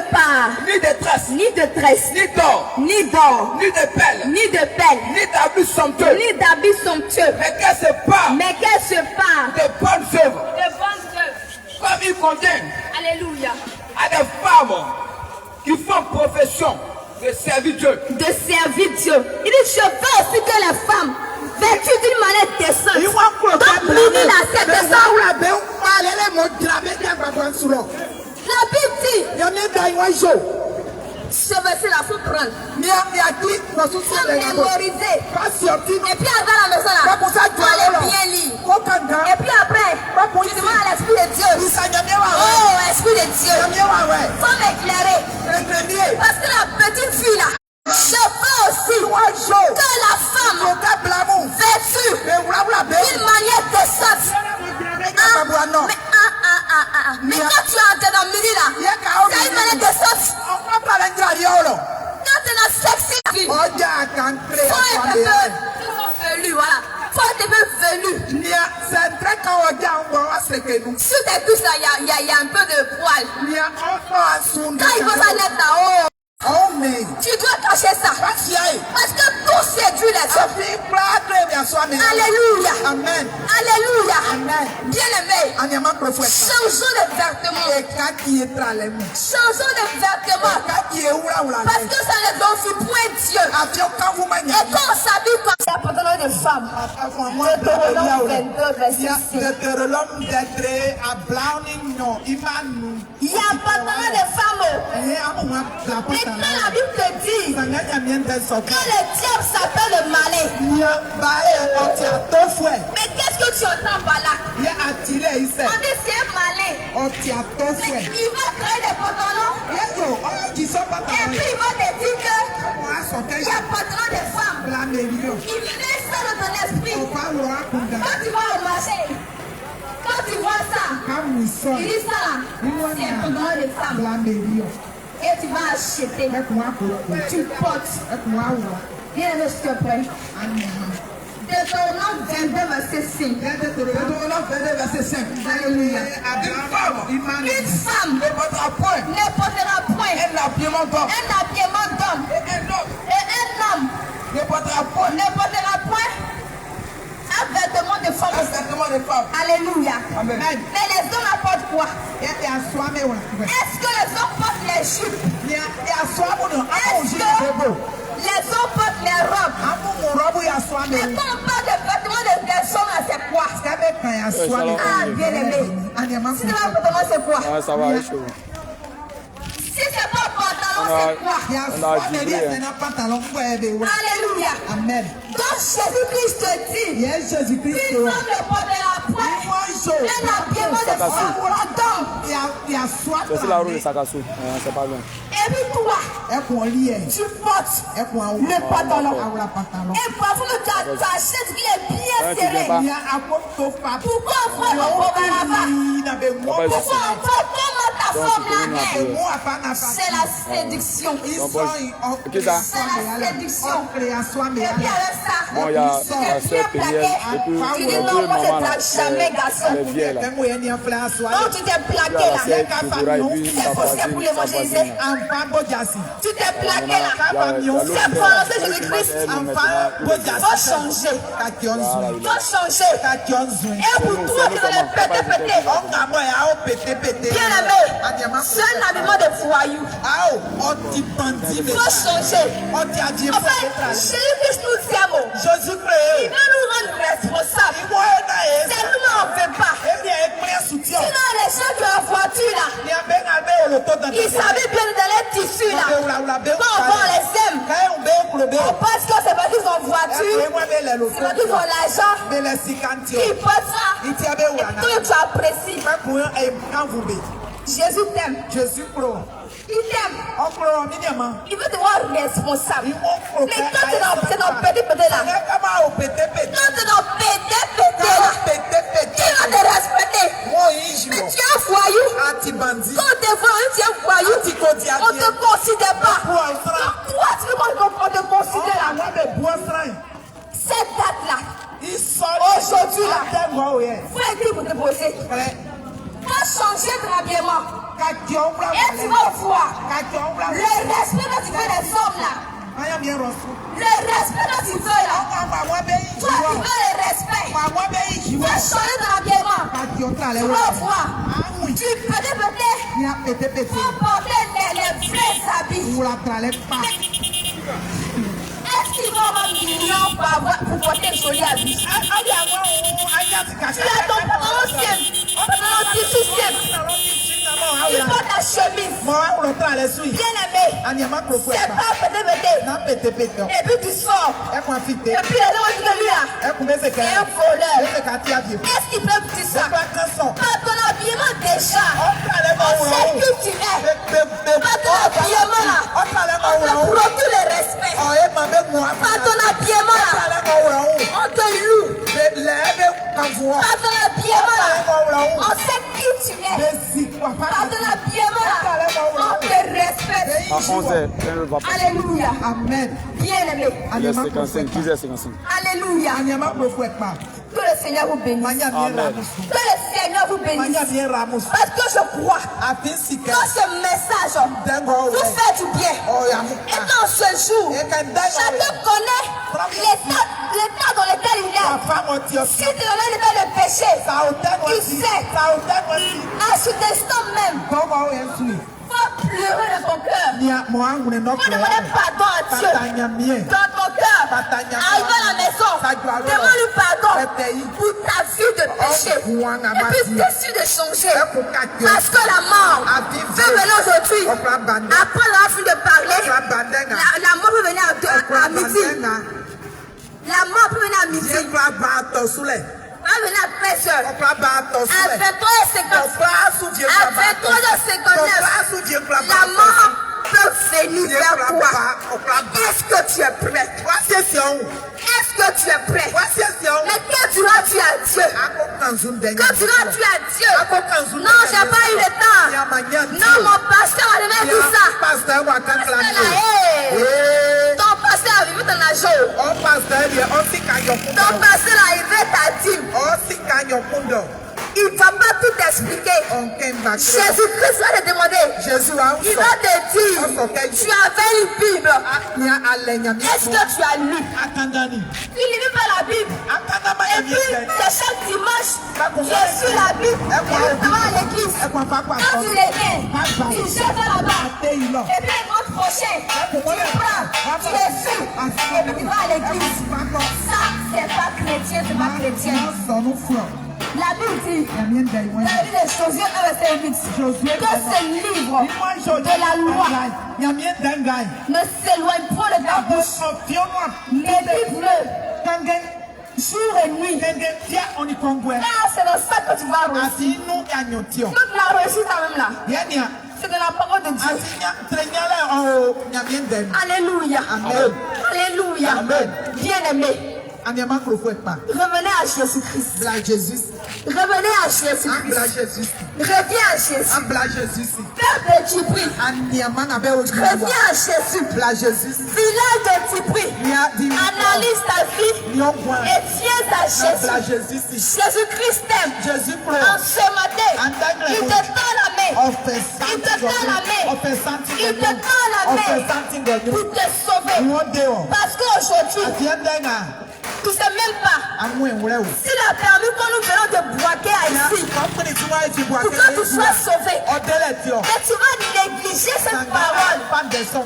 parent ni de tresse, ni de tresse, ni d'or, ni d'or, ni de pelle, ni de pelle, ni d'habits somptueux, ni d'habits somptueux, mais qu'elle se parle mais qu'elles se parent de bonnes œuvres, de bonnes œuvres. comme il convient Alléluia. à des femmes qui font profession de servir Dieu. De servir Dieu. Il dit, je veux aussi que les femmes vêtues d'une manière décente. Donc, l'unir à cette décente. La Bible dit, ce verset-là, il faut prendre. Faut mémoriser. Et puis, avant la maison, là, il faut aller bien lire. Et puis après, tu demandes à l'Esprit de Dieu. Oh, Esprit de Dieu. Faut m'éclairer. Parce que la petite fille, là, je veux aussi que la femme vêtue d'une manière décente. Mais quand tu entres dans le milieu là, c'est une manière décente. Quand tu es dans sexy, faut être un peu velu, voilà. Faut être un peu velu. Sur tes cuisses là, il y a un peu de poil. Quand il faut ça net là, tu dois cacher ça. Parce que tout séduit les hommes. Alléluia. Amen. Alléluia. Amen. Bien-aimé, changeons de vêtements. Changeons de vêtements. Parce que ça ne glorifie point Dieu. Et quand on s'habille comme ça, pantalon de femme. Deutéronome 22, verset 6. Il y a un pantalon de femme. Maintenant, la Bible te dit que le diable s'appelle le malin. Mais qu'est-ce que tu entends par là? On dit c'est un malin. Mais il va créer des pantalons. Et puis il va te dire que il y a un pantalon de femme. Il met ça dans ton esprit. Quand tu vas au marché, quand tu vois ça, il dit ça là, c'est un pantalon de femme. Et tu vas acheter. Tu portes. Viens le s'il te plaît. Deutéronome 22, verset 5. Alléluia. Une femme ne portera point Un habillement d'homme. un habillement d'homme. Et un Et un homme homme ne portera point ne portera point un vêtement de femme. Alléluia. Amen. Mais les hommes apportent quoi? Est-ce que les hommes portent les jupes? Est-ce que les hommes portent les robes? Mais quand on parle de vêtements de personnes, c'est quoi? Il Ah, bien aimé. Si tu vas pantalon, c'est quoi? Ça va, c'est chaud. Si c'est pas pantalon, c'est quoi? Alléluia. Amen. Donc Jésus-Christ te dit, Yes, Jésus-Christ. il semble porter la pointe, un habillement de femme pour l'homme. C'est aussi la roue de Sakassou. C'est pas bien. Et puis toi, tu portes le pantalon. Et parfois ta chaise qui est bien serrée. Pourquoi on voit le bobin là-bas? Pourquoi on voit comment ta forme là est? C'est la séduction. C'est la séduction. Et puis avec ça, Bon, il y a la sœur Péniel. Et puis, tu dis non, moi je ne plaque jamais, garçon. les vieilles là. Donc tu t'es plaqué là. C'est possible pour l'évangéliser. Tu t'es plaqué là. C'est pour annoncer Jésus-Christ. Faut changer. Faut changer. Et pour toi qui vas les péter. Bien aimé, c'est un habillement de voyou. Faut changer. En fait, Jésus-Christ nous aime. Il veut nous rendre responsables. C'est nous, on ne veut pas. Sinon, les gens qui ont la voiture là, ils savaient bien dans les tissus là. Quand on les aime, on pense que c'est parce qu'ils ont voiture, c'est parce qu'ils ont l'argent, ils portent ça. Et toi, tu apprécies. Jésus t'aime. Il t'aime. Il veut te voir responsable. Mais quand tu es dans pété là, quand tu es dans pété là, qui va te respecter? Mais tu es un voyou. Quand tu es voyou, tu es voyou. On ne te considère pas. Donc toi, tu veux qu'on te considère là. Cette date là, aujourd'hui là, faut écrire pour te poser. Faut changer de habillement. Et tu vas voir le respect que tu veux des hommes là. Le respect que tu veux là. Toi, tu veux le respect. Tu vas changer de habillement. Tu vas voir. Tu peux faut porter les vrais habits. Est-ce qu'il va avoir un million pour porter un joli habit? Tu as ton pantalon simple, pantalon tissu simple. Il porte la chemise. Bien aimé. C'est pas pété. Et puis tu sors. Et puis les gens disent de lui là. C'est un voleur. Est-ce qu'il peut dire ça? Par ton habillement déjà. On sait qui tu es. Par ton habillement là. On te procure le respect. Par ton habillement là. On te loue. Par ton habillement là. On sait qui tu es. Par ton habillement là. On te respecte. À 11h, le va passer. Alléluia. Amen. Bien aimé. 10h55, 10h55. Alléluia. Que le Seigneur vous bénisse. Amen. Que le Seigneur vous bénisse. Parce que je crois que ce message vous fait du bien. Et dans ce jour, chacun connaît l'état dans lequel il est. Si tu es dans l'état de péché, tu sais, à cet instant même, faut pleurer dans ton cœur. Faut demander pardon à Dieu. Dans ton cœur, arrive à la maison, demande-lui pardon pour ta vie de péché. Et puis décide de changer. Parce que la mort veut venir aujourd'hui. Après la fin de parler, la mort peut venir à midi. La mort peut venir à midi. Va venir à 13h. À 23h59. À 23h59. La mort peut venir vers toi. Est-ce que tu es prêt? Est-ce que tu es prêt? Mais que diras-tu à Dieu? Que diras-tu à Dieu? Non, j'ai pas eu le temps. Non, mon pasteur a donné tout ça. Ton pasteur a vécu ton argent. Ton pasteur a élevé ta dîme. Il ne va pas tout expliquer. Jésus-Christ va te demander. Il va te dire, tu avais une Bible. Est-ce que tu as lu? Il ne lit pas la Bible. Et puis, c'est chaque dimanche, je suis la Bible. Et puis, tu vas à l'église. Quand tu les mets, tu jettes là-bas. Et puis, l'autre prochain, tu prends, tu les suis. Et puis, tu vas à l'église. Ça, c'est pas chrétien, c'est pas chrétien. La Bible dit, dans la vie des Josué 1 verset 8, que ce livre de la loi ne s'éloigne point de ta bouche. Médite-le jour et nuit. Ah, c'est dans ça que tu vas réussir. Toute la réussite même là. C'est de la parole de Dieu. Alléluia. Amen. Alléluia. Amen. Bien-aimé. Revenez à Jésus-Christ. Revenez à Jésus-Christ. Reviens à Jésus. Père de Tibri. Reviens à Jésus. Village de Tibri. Analyse ta vie et viens à Jésus. Jésus-Christ t'aime. En ce matin, il te tend la main. Il te tend la main. Il te tend la main pour te sauver. Parce qu'aujourd'hui, tu ne sais même pas s'il a permis que nous venions te boiter ici pour que tu sois sauvé. Et tu vas négliger cette parole. Et tu ne sais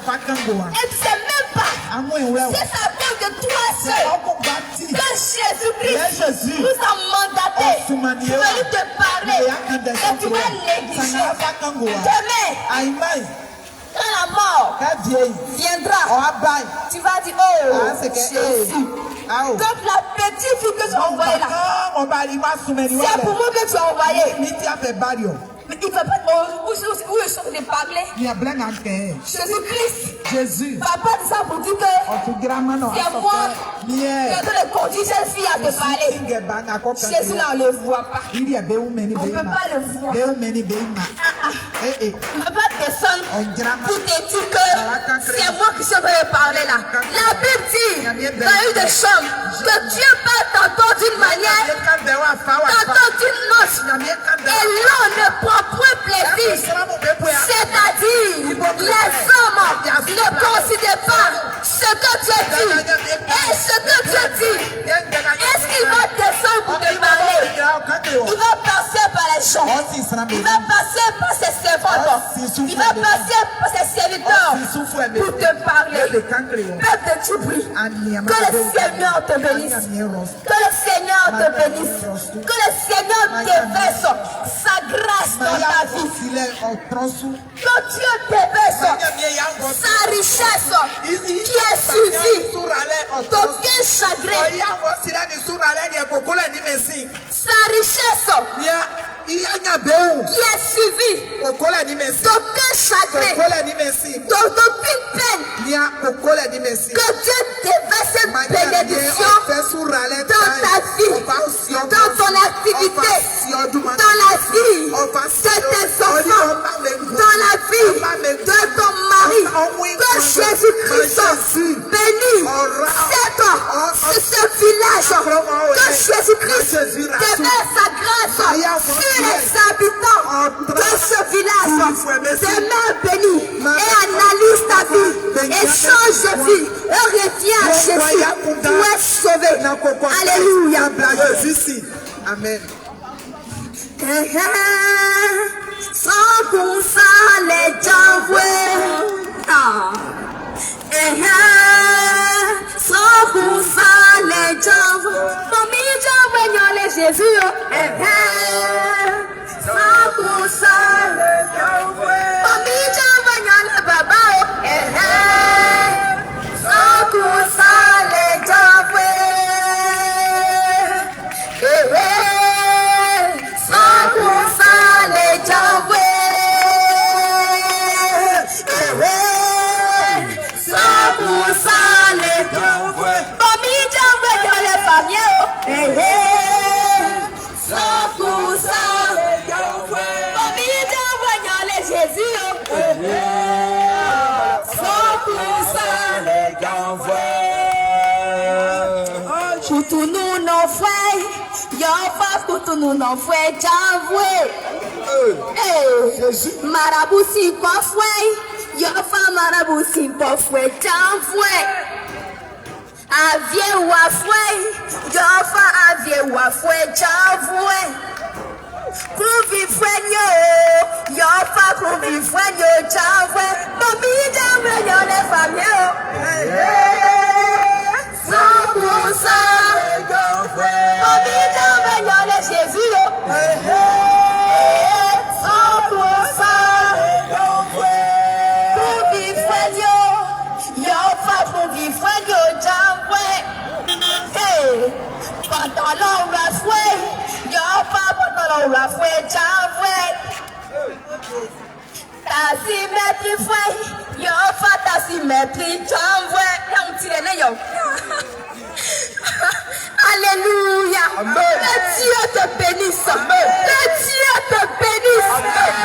même pas si c'est à cause de toi seul que Jésus-Christ nous a mandaté pour venir te parler. Et tu vas négliger. Demain, quand la mort viendra, tu vas dire, oh, Jésus. Donc la petite fille que tu as envoyée là, c'est pour moi que tu as envoyé. Mais il ne va pas où est-ce que tu parler? Jésus-Christ. Papa dit ça pour dire que c'est moi qui ai de conduire cette fille à te parler. Jésus là, on ne le voit pas. On ne peut pas le voir. On ne peut pas descendre pour te dire que c'est moi qui suis en train de parler là. La Bible dit dans une des chambres que Dieu parle tantôt d'une manière, tantôt d'une autre. Et l'on ne prend point plaisir. C'est-à-dire, les hommes ne considèrent pas ce que Dieu dit. Et ce que Dieu dit, est-ce qu'il va descendre pour te parler? Il va passer par les champs. Il va passer par ses servants. Il va passer par ses serviteurs pour te parler. Peuple de Tibri, que le Seigneur te bénisse. Que le Seigneur te bénisse. Que le Seigneur déverse sa grâce dans ta vie. Que Dieu déverse sa richesse qui est suivie d'aucun chagrin. Sa richesse qui est suivie d'aucun chagrin, d'aucune peine. Que Dieu déverse cette bénédiction dans ta vie, dans ton activité, dans la vie de tes enfants, dans la vie de ton mari. Que Jésus-Christ bénisse ce village. Que Jésus-Christ déverse sa grâce sur les habitants de ce village. Demeure béni et analyse ta vie et change de vie et reviens à Jésus pour être sauvé. Alléluia. Amen. Sans qu'on s'allait t'envoyer. Sans qu'on s'allait t'envoyer. Famille t'envoyer les Jésus. Sans qu'on s'allait t'envoyer. Famille t'envoyer les baba. Sans qu'on s'allait t'envoyer. Sans qu'on s'allait t'envoyer. Sans qu'on s'allait t'envoyer. Famille t'envoyer les familles. Sans qu'on s'allait t'envoyer. Famille t'envoyer les Jésus. Sans qu'on s'allait t'envoyer. Pour tous nous, nos frères, y'en pas pour tous nous, nos frères, t'envoyer. Marabout si pas frère, y'en pas marabout si pas frère, t'envoyer. Aviez ou à frère, y'en pas aviez ou à frère, t'envoyer. Kruvi frère, y'en pas kruvi frère, t'envoyer. Bobby, t'envoyer, y'en les familles. Sans pour ça, Bobby, t'envoyer, les Jésus. Ọlọ́run rẹ̀ fún ẹ̀. Yóò fà bọ́tọ̀ Ọlọ́run rẹ̀ fún ẹ̀ já fún ẹ̀. Tàṣímẹ́tì fún ẹ̀. Yóò fà tàṣímẹ́tì já fún ẹ̀. Yàrá ti rẹ̀ lẹ́yọ̀. Alléluia. Amen. Que Dieu te bénisse. Amen. Que Dieu te bénisse.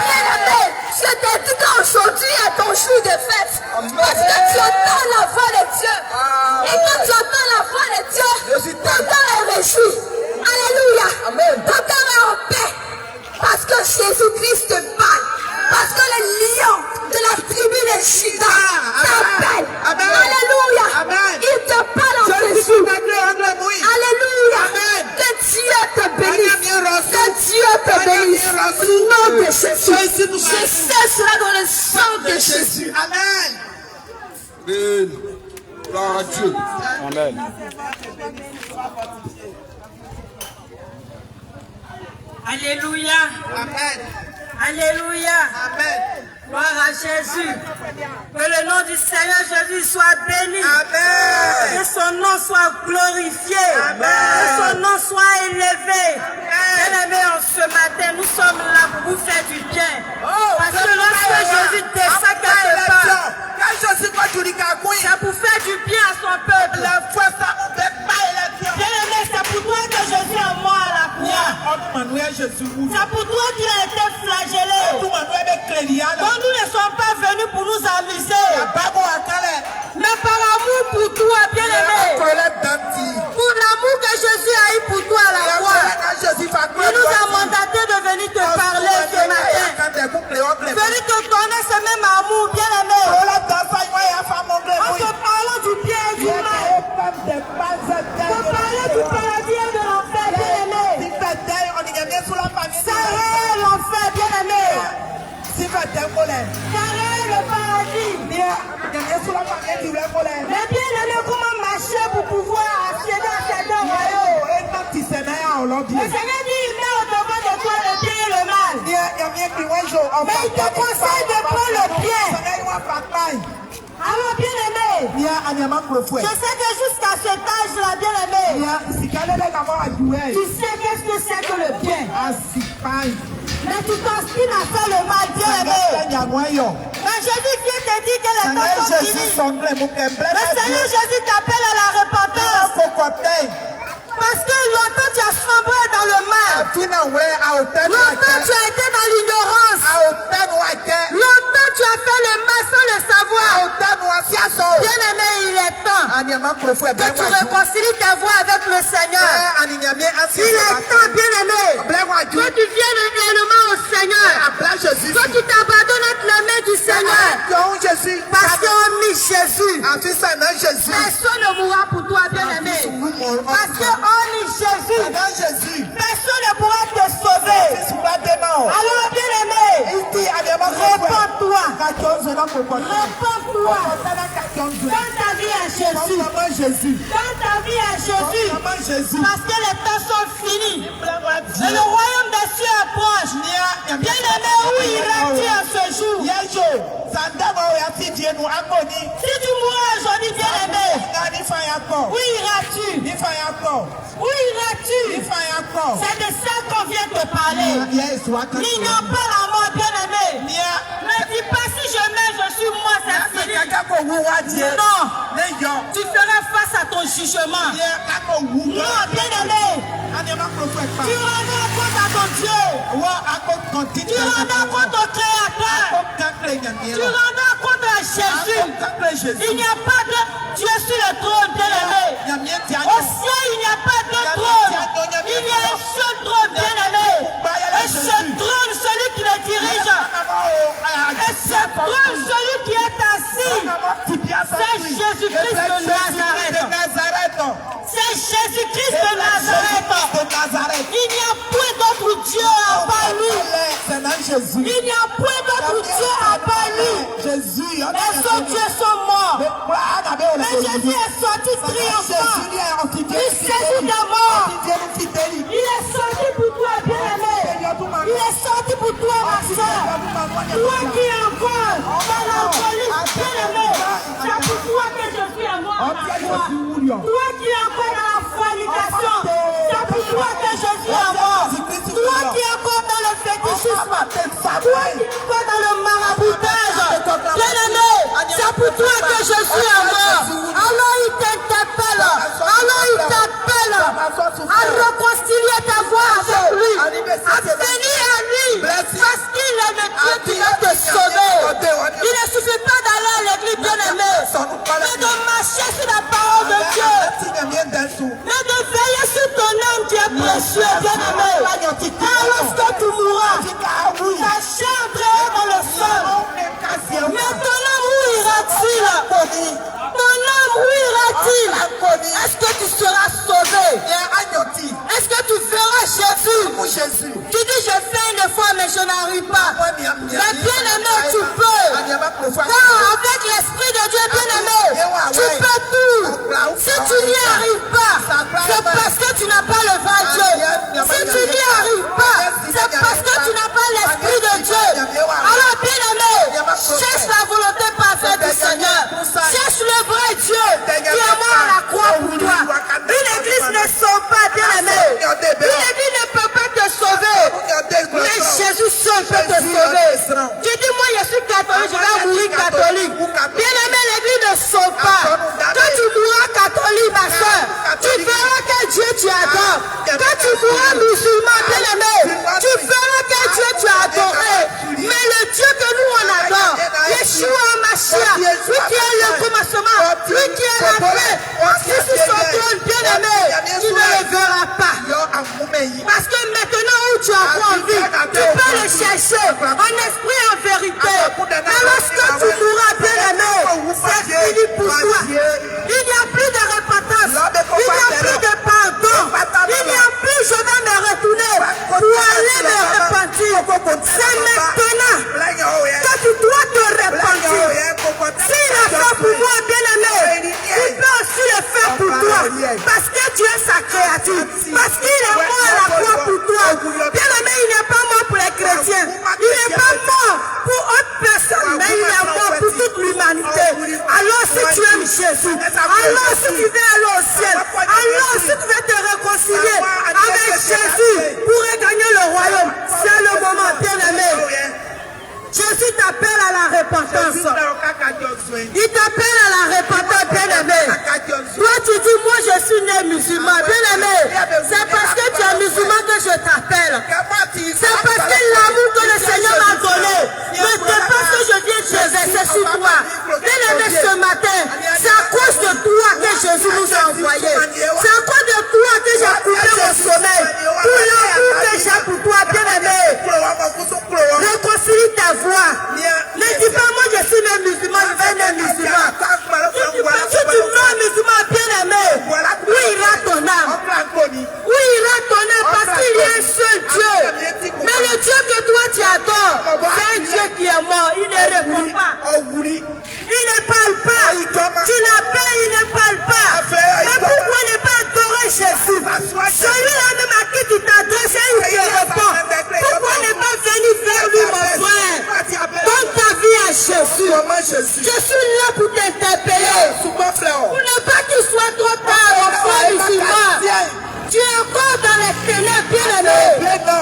Bien-aimé, je te dis qu'aujourd'hui est ton jour de fête. Amen. Parce que tu entends la voix de Dieu. Amen. Et quand tu entends la voix de Dieu, ton cœur est réjoui. Alléluia. Amen. Ton cœur est en paix. Parce que Jésus-Christ te parle. Parce que le lion de la tribu de Juda t'appelle. Alléluia. Amen. Il te parle en Jésus. Alléluia. Amen. Que Dieu te bénisse. Que Dieu te bénisse. Au nom de Jésus. Je sais cela dans le sang de Jésus. Amen. Amen. Gloire à Dieu. Amen. Alléluia. Amen. Alléluia. Amen. Gloire à Jésus. Que le nom du Seigneur Jésus soit béni. Amen. Que son nom soit glorifié. Amen. Que son nom soit élevé. Bien-aimés, ce matin, nous sommes là pour vous faire du bien. Parce que lorsque Jésus descend quelque part, c'est pour faire du bien à son peuple. Bien-aimés, c'est pour toi que Jésus est mort à la croix. C'est pour toi qu'il a été flagellé. Donc nous ne sommes pas venus pour nous amuser. Mais par amour pour toi, bien-aimé. Pour l'amour que Jésus a eu pour toi à la croix. Il nous a mandaté de venir te parler ce matin. Venir te donner ce même amour, bien-aimé. En te parlant du bien et du mal. Te parler du paradis et de l'enfer, bien-aimé. Ça est l'enfer, bien-aimé. Carré le paradis. Mais bien-aimé, comment marcher pour pouvoir accéder à ces deux royaumes? Le Seigneur dit, il met au devant de toi le bien et le mal. Mais il te conseille de prendre le bien. Alors bien-aimé, je sais que jusqu'à cet âge-là, bien-aimé, tu sais qu'est-ce que c'est que le bien. Mais tu t'inspires à faire le mal, bien-aimé. Quand Jésus vient te dire que les temps sont finis, le Seigneur Jésus t'appelle à la repentance. Parce que longtemps tu as sombré dans le mal. Longtemps tu as été dans l'ignorance. Longtemps tu as fait le mal sans le savoir. Bien-aimé, il est temps que tu réconcilies ta voix avec le Seigneur. Il est temps, bien-aimé, que tu viennes réellement au Seigneur. Que tu t'abandonnes entre les mains du Seigneur. Parce qu'en mis Jésus, personne ne mourra pour toi, bien-aimé. Parce qu'en mis Jésus, personne ne pourra te sauver. Alors, bien-aimé, réponds-toi. Réponds-toi. Donne ta vie à Jésus. Donne ta vie à Jésus. Parce que les temps sont finis. Et le royaume des cieux approche. Bien-aimé, où iras-tu à ce jour? Si tu mourras aujourd'hui, bien-aimé, où iras-tu? Où iras-tu? C'est de ça qu'on vient te parler. N'ignore pas la mort, bien-aimé. Ne dis pas si je mets, je suis moi, c'est fini. Non. Tu feras face à ton jugement. Non, bien-aimé. Tu rendras compte à ton Dieu. Tu rendras compte au Créateur. Tu rendras compte à Jésus. Il n'y a pas de Dieu sur le trône, bien-aimé. Au ciel, il n'y a pas de trône. Il y a un seul trône, bien-aimé. Et ce trône, celui qui le dirige. Et ce trône, celui qui est assis. C'est Jésus-Christ de Nazareth. C'est Jésus-Christ de Nazareth. Il n'y a point d'autre Dieu à part lui. Il n'y a point d'autre Dieu à part lui. Les autres dieux sont morts. Mais Jésus est sorti triomphant. Il saisit de mort. Il est sorti pour toi, bien-aimé. Il est sorti pour toi, ma soeur. Toi qui es encore dans l'alcoolisme, bien-aimé. C'est pour toi que je suis à mort à la croix. Toi qui es encore dans la fornication. C'est pour Pas dans le maraboutage. Bien-aimé, c'est pour toi que je suis mort. Alors il t'interpelle. Alors il t'appelle à réconcilier ta voix avec lui. À venir à lui. Parce qu'il est le Dieu qui va te sauver. Il ne suffit pas d'aller à l'église, bien-aimé, mais de marcher sur la parole de Dieu. Mais de veiller sur ton âme qui est précieux, bien-aimé. Car lorsque tu mourras, ta chair entrera dans le sol. Mais ton âme, où ira-t-il? Ton âme, où ira-t-il? Est-ce que tu seras sauvé? Est-ce que tu verras Jésus? Tu dis je fais une fois mais je n'arrive pas. Mais bien-aimé, tu peux. Car avec l'Esprit de Dieu, bien-aimé, tu peux tout. Si tu n'y arrives pas, c'est parce que tu n'as pas le vrai Dieu. Si tu n'y arrives pas, c'est parce que tu n'as pas l'Esprit de Dieu. Alors bien-aimé, cherche la volonté parfaite du Seigneur. Cherche le vrai Dieu qui est mort à la croix pour toi. Une église ne sauve pas, bien-aimé. Une église ne peut pas te sauver. Mais Jésus seul peut te sauver. Tu dis, moi je suis catholique, je vais mourir catholique. Bien-aimé, l'église ne sauve pas. Quand tu mourras catholique, ma soeur, tu verras quel Dieu tu adores. Quand tu mourras musulman, bien-aimé, tu verras quel Dieu tu as adoré. Mais le Dieu que nous on adore, Yeshua Mashiach, lui qui est le commencement, lui qui est la paix, assis sur son trône, bien-aimé, tu ne le verras pas. Parce que maintenant où tu as envie, tu peux le chercher en esprit et en vérité. Mais lorsque tu mourras, bien-aimé, c'est fini pour toi. Il n'y a plus de repentance, il n'y a plus de pardon, il n'y a plus je vais me retourner pour aller me repentir. C'est maintenant que tu dois te repentir. S'il a fait pour moi, bien-aimé, il peut aussi le faire pour toi. Parce que tu es sa créature. Parce qu'il est mort à la croix pour toi. Bien-aimé, il n'est pas mort pour les chrétiens. Il n'est pas mort pour autre personne, mais il est mort pour toute l'humanité. Alors si tu aimes Jésus, alors si tu veux aller au ciel, alors si tu veux te réconcilier avec Jésus pour regagner le royaume, c'est le moment, bien-aimé. Jésus t'appelle à la repentance. Il t'appelle à la repentance, bien-aimé. Toi, tu dis, moi, je suis né musulman. Bien-aimé, c'est parce que tu es musulman que je t'appelle. C'est parce que l'amour que le Seigneur m'a donné ne dépasse que je viens de verser sur toi. Bien-aimé, ce matin, c'est à cause de toi que Jésus nous a envoyés. C'est à cause de toi que j'ai coupé mon sommeil. Pour l'amour que j'ai pour toi, bien-aimé. Réconcilie ta voix. Ne dis pas, moi je suis né musulman, je vais né musulman. Si tu veux musulman, bien-aimé, où ira ton âme? Où ira ton âme? Parce qu'il y a un seul Dieu. Mais le Dieu que toi tu adores, c'est un Dieu qui est mort. Il ne répond pas. Il ne parle pas. Tu l'appelles, il ne parle pas. Mais pourquoi ne pas adorer Jésus? Celui-là même à qui tu t'adresses, il te répond. Pourquoi ne pas venir vers lui, mon frère? Donne ta vie à Jésus. Je suis là pour t'interpeller. Pour ne pas qu'il soit trop tard, mon frère musulman. Tu es encore dans les ténèbres, bien-aimé.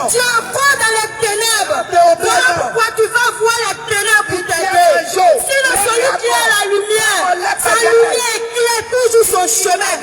Tu es encore dans les ténèbres. Voilà pourquoi tu vas voir les ténèbres pour t'aider. Sinon, celui qui a la lumière, sa lumière éclaire toujours son chemin.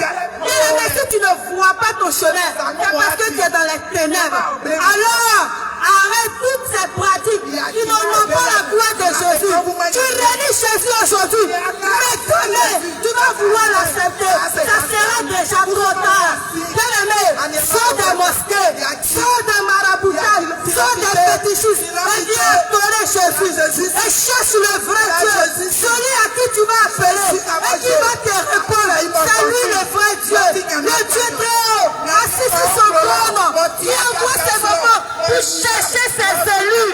Bien-aimé, si tu ne vois pas ton chemin, c'est parce que tu es dans les ténèbres. Alors, arrête toutes ces pratiques qui n'ont pas la gloire de Jésus. Tu réunis Jésus aujourd'hui. Mais demain, tu vas vouloir l'accepter. Ça sera déjà trop tard. Bien-aimé, sors des mosquées, sors des maraboutage, sors des fétichistes. Et viens adorer Jésus. Et cherche le vrai Dieu. Celui à qui tu vas appeler et qui va te répondre. C'est lui le vrai Dieu. Le Dieu très haut, assis sur son trône, qui envoie ses moments pour chercher ses élus.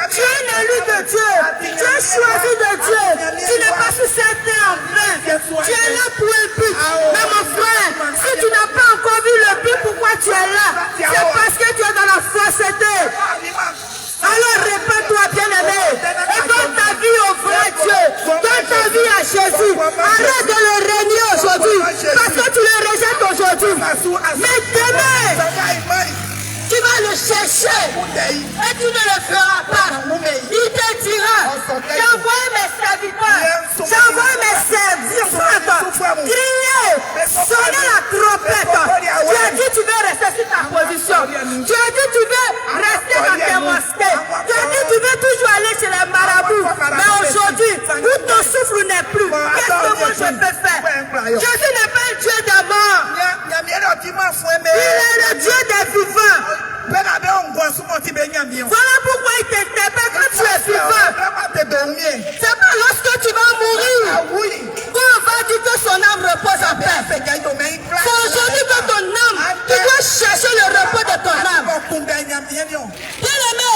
Tu es un élu de Dieu. Tu es choisi de Dieu. Tu n'es pas sur cette terre en vain. Tu es là pour un but. Mais mon frère, si tu n'as pas encore vu le but, pourquoi tu es là? C'est parce que tu es dans la fausseté. Alors répète-toi, bien-aimé, et donne ta vie au vrai Dieu. Donne ta vie à Jésus. Arrête de le régner aujourd'hui, parce que tu le rejettes aujourd'hui. Mais demain, tu vas le chercher et tu ne le feras pas. n'est plus. Qu'est-ce que moi je peux faire? Jésus n'est pas un Dieu des morts. Il est le Dieu des vivants. Voilà pourquoi il t'interpelle quand tu es vivant. C'est pas lorsque tu vas mourir qu'on va dire que son âme repose en paix. C'est aujourd'hui que ton âme, tu dois chercher le repos de ton âme. Bien-aimé,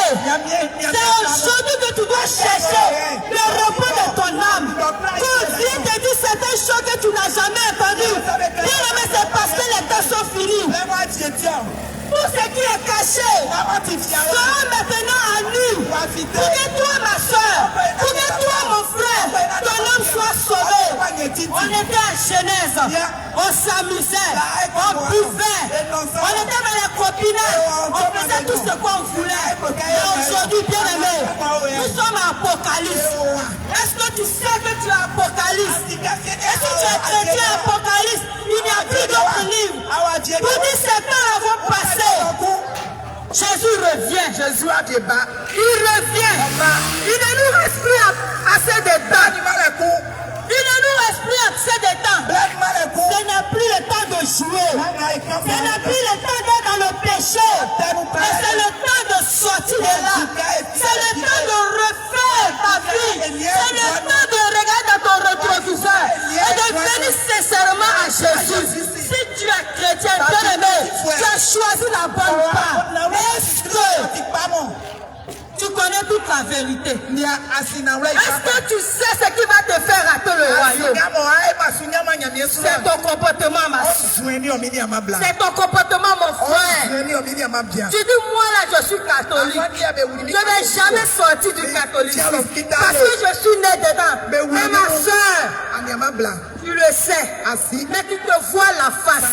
c'est aujourd'hui que tu dois chercher le repos de ton âme. Quand Dieu te dit certaines choses que tu n'as jamais entendues, bien-aimé, c'est parce que les temps sont finis. Tout ce qui est caché sera maintenant à nu. Pour que toi, ma soeur, pour que toi, mon frère, ton âme soit sauvé. On était à Genèse, on s'amusait, on buvait, on était dans les copinages, on faisait tout ce qu'on voulait. Et aujourd'hui, bien aimé, nous sommes à Apocalypse. Est-ce que tu sais que tu es Apocalypse? Est-ce que tu es chrétien Apocalypse? Il n'y a plus d'autres livres. Pour 17 ans avant passé, Jésus revient. Il revient. Il ne nous reste plus assez de temps. Il ne nous reste plus assez de temps. Ce n'est plus le temps de jouer. Ce n'est plus le temps d'être dans le péché. Mais c'est le temps de sortir de là. C'est le temps de refaire ta vie. C'est le temps de regarder dans ton rétroviseur et de venir sincèrement à Jésus. Si tu es chrétien, bien-aimé, tu as choisi la bonne part. Est-ce que tu connais toute la vérité? Est-ce que tu sais ce qui va te faire rater le royaume? C'est ton comportement, ma soeur. C'est ton comportement, mon frère. Tu dis, moi là, je suis catholique. Je ne vais jamais sortir du catholicisme parce que je suis né dedans. Mais ma soeur, tu le sais, mais tu te vois la face.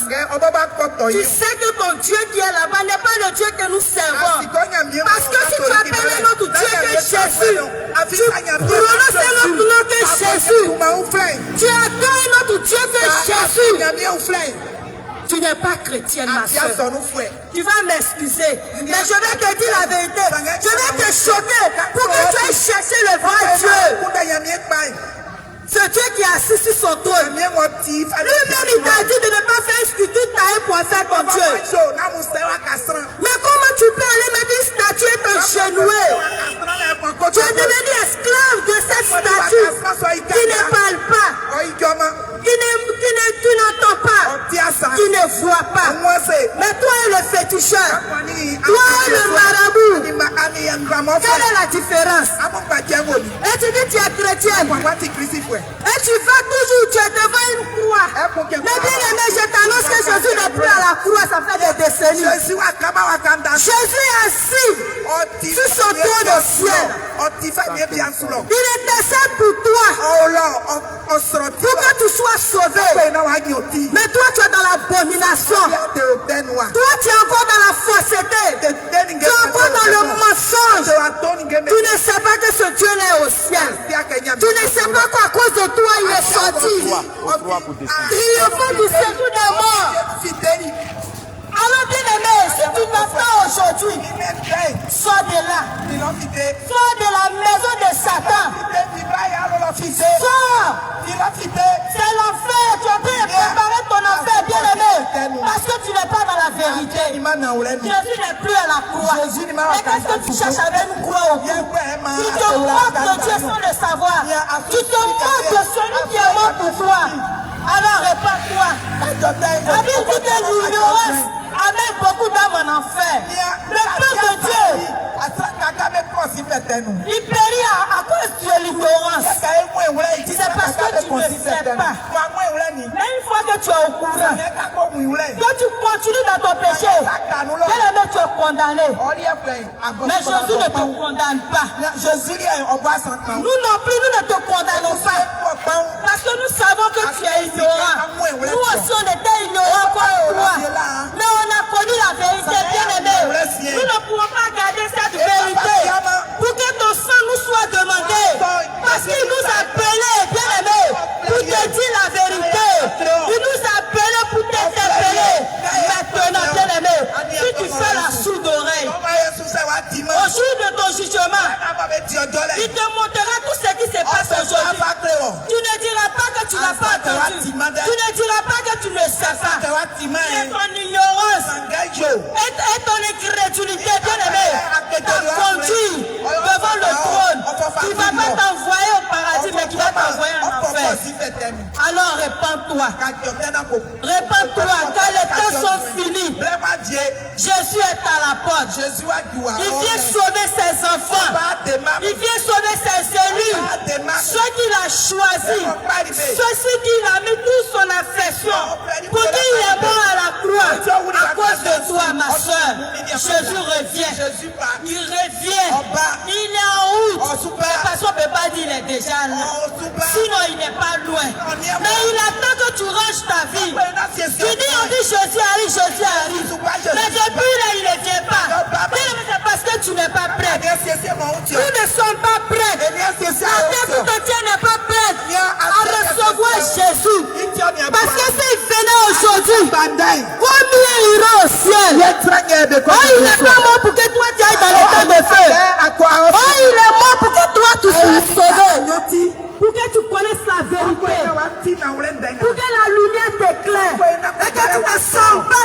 Tu sais que ton Dieu qui est là-bas n'est pas le Dieu que nous servons. Parce que si tu appelles notre Dieu que Jésus, tu prononces notre nom que Jésus, tu accueilles notre Dieu que Jésus, tu n'es pas chrétienne, ma soeur. Tu vas m'excuser, mais je vais te dire la vérité. Je vais te choquer pour que tu ailles chercher le vrai Dieu. Ce Dieu qui est assis sur son trône. Lui-même, il t'a dit de ne pas faire une statue taillée pour faire ton Dieu. Mais comment tu peux aller mettre une statue et te genouer? Tu es devenu esclave de cette statue qui ne parle pas, qui n'entend pas, qui ne voit pas. Mais toi et le féticheur, toi et le marabout, quelle est la différence? Et tu dis tu es chrétien. Et tu vas toujours, tu es devant une croix. Mais bien aimé, je t'annonce que Jésus n'est plus à la croix, ça fait des décennies. Jésus est assis sur son trône au ciel. Il intercède pour toi, pour que tu sois sauvé. Mais toi, tu es dans l'abomination. Toi, tu es encore dans la fausseté. Tu es encore dans le mensonge. Tu ne sais pas que ce Dieu est au ciel. Tu ne sais pas qu'à cause de toi, il est sorti. Triomphant du séjour des morts. Alors bien aimé, si tu n'as pas aujourd'hui, sors de là. Sors de la maison de Satan. Sors. C'est l'enfer. Tu es en train de préparer ton enfer, bien aimé. Parce que tu n'es pas dans la vérité. Jésus n'est plus à la croix. Mais qu'est-ce que tu cherches avec une croix au bout? Tu te moques de Dieu sans le savoir. Tu te moques de celui qui est mort pour toi. Alors répare-toi. La Bible dit que l'ignorance amène beaucoup d'âmes en enfer. Le peuple de Dieu, il périt à cause de l'ignorance. C'est parce que tu ne sais pas. Mais une fois que tu es au courant, que tu continues dans ton péché, bien-aimé, tu es condamné. Mais Jésus ne te condamne pas. Nous non plus, nous ne te condamnons pas. Parce que nous savons que tu es ignorant. Nous aussi, on était ignorants comme toi. Mais on a connu la vérité, bien-aimé. Nous ne pouvons pas garder cette vérité pour que ton sang nous soit demandé. Parce qu'il nous a appelés, bien-aimé, pour te dire la vérité. Il nous a appelés pour t'interpeller. Maintenant, bien-aimé, si tu fais la sourde oreille, au jour de ton jugement, il te montrera tout ce qui qui se passe aujourd'hui, tu ne diras pas que tu n'as pas entendu. Tu ne diras pas que tu ne sais pas. Et ton ignorance et ton incrédulité, bien-aimé, t'a conduit devant le trône. Tu ne vas pas t'envoyer au paradis, mais tu vas t'envoyer en enfer. Alors répands-toi. Répands-toi, car les temps sont finis. Jésus est à la porte. Il vient sauver ses enfants. Il vient sauver ses élus. Ceux qu'il a choisis. Ceux qu'il a mis toute son affection. Pour qui il est mort à la croix. À cause de toi, ma soeur. Jésus revient. Il revient. Il est en route. Parce qu'on ne peut pas dire qu'il est déjà là. Sinon, il n'est pas loin. Mais il attend que tu ranges ta vie. Tu dis, on dit Jésus arrive, Jésus arrive. Mais depuis là, il ne vient pas. C'est parce que tu n'es pas prêt. Nous ne sommes pas prêts. La terre tout entière n'est pas prête à recevoir Jésus. Parce que s'il venait aujourd'hui, combien il ira au ciel? Oh, il n'est pas mort pour que toi tu ailles dans l'état de feu. Oh, il est mort pour que toi tu sois sauvé. Pour que tu connaisses la vérité. Pour que la lumière t'éclaire. Et que tu ne sens pas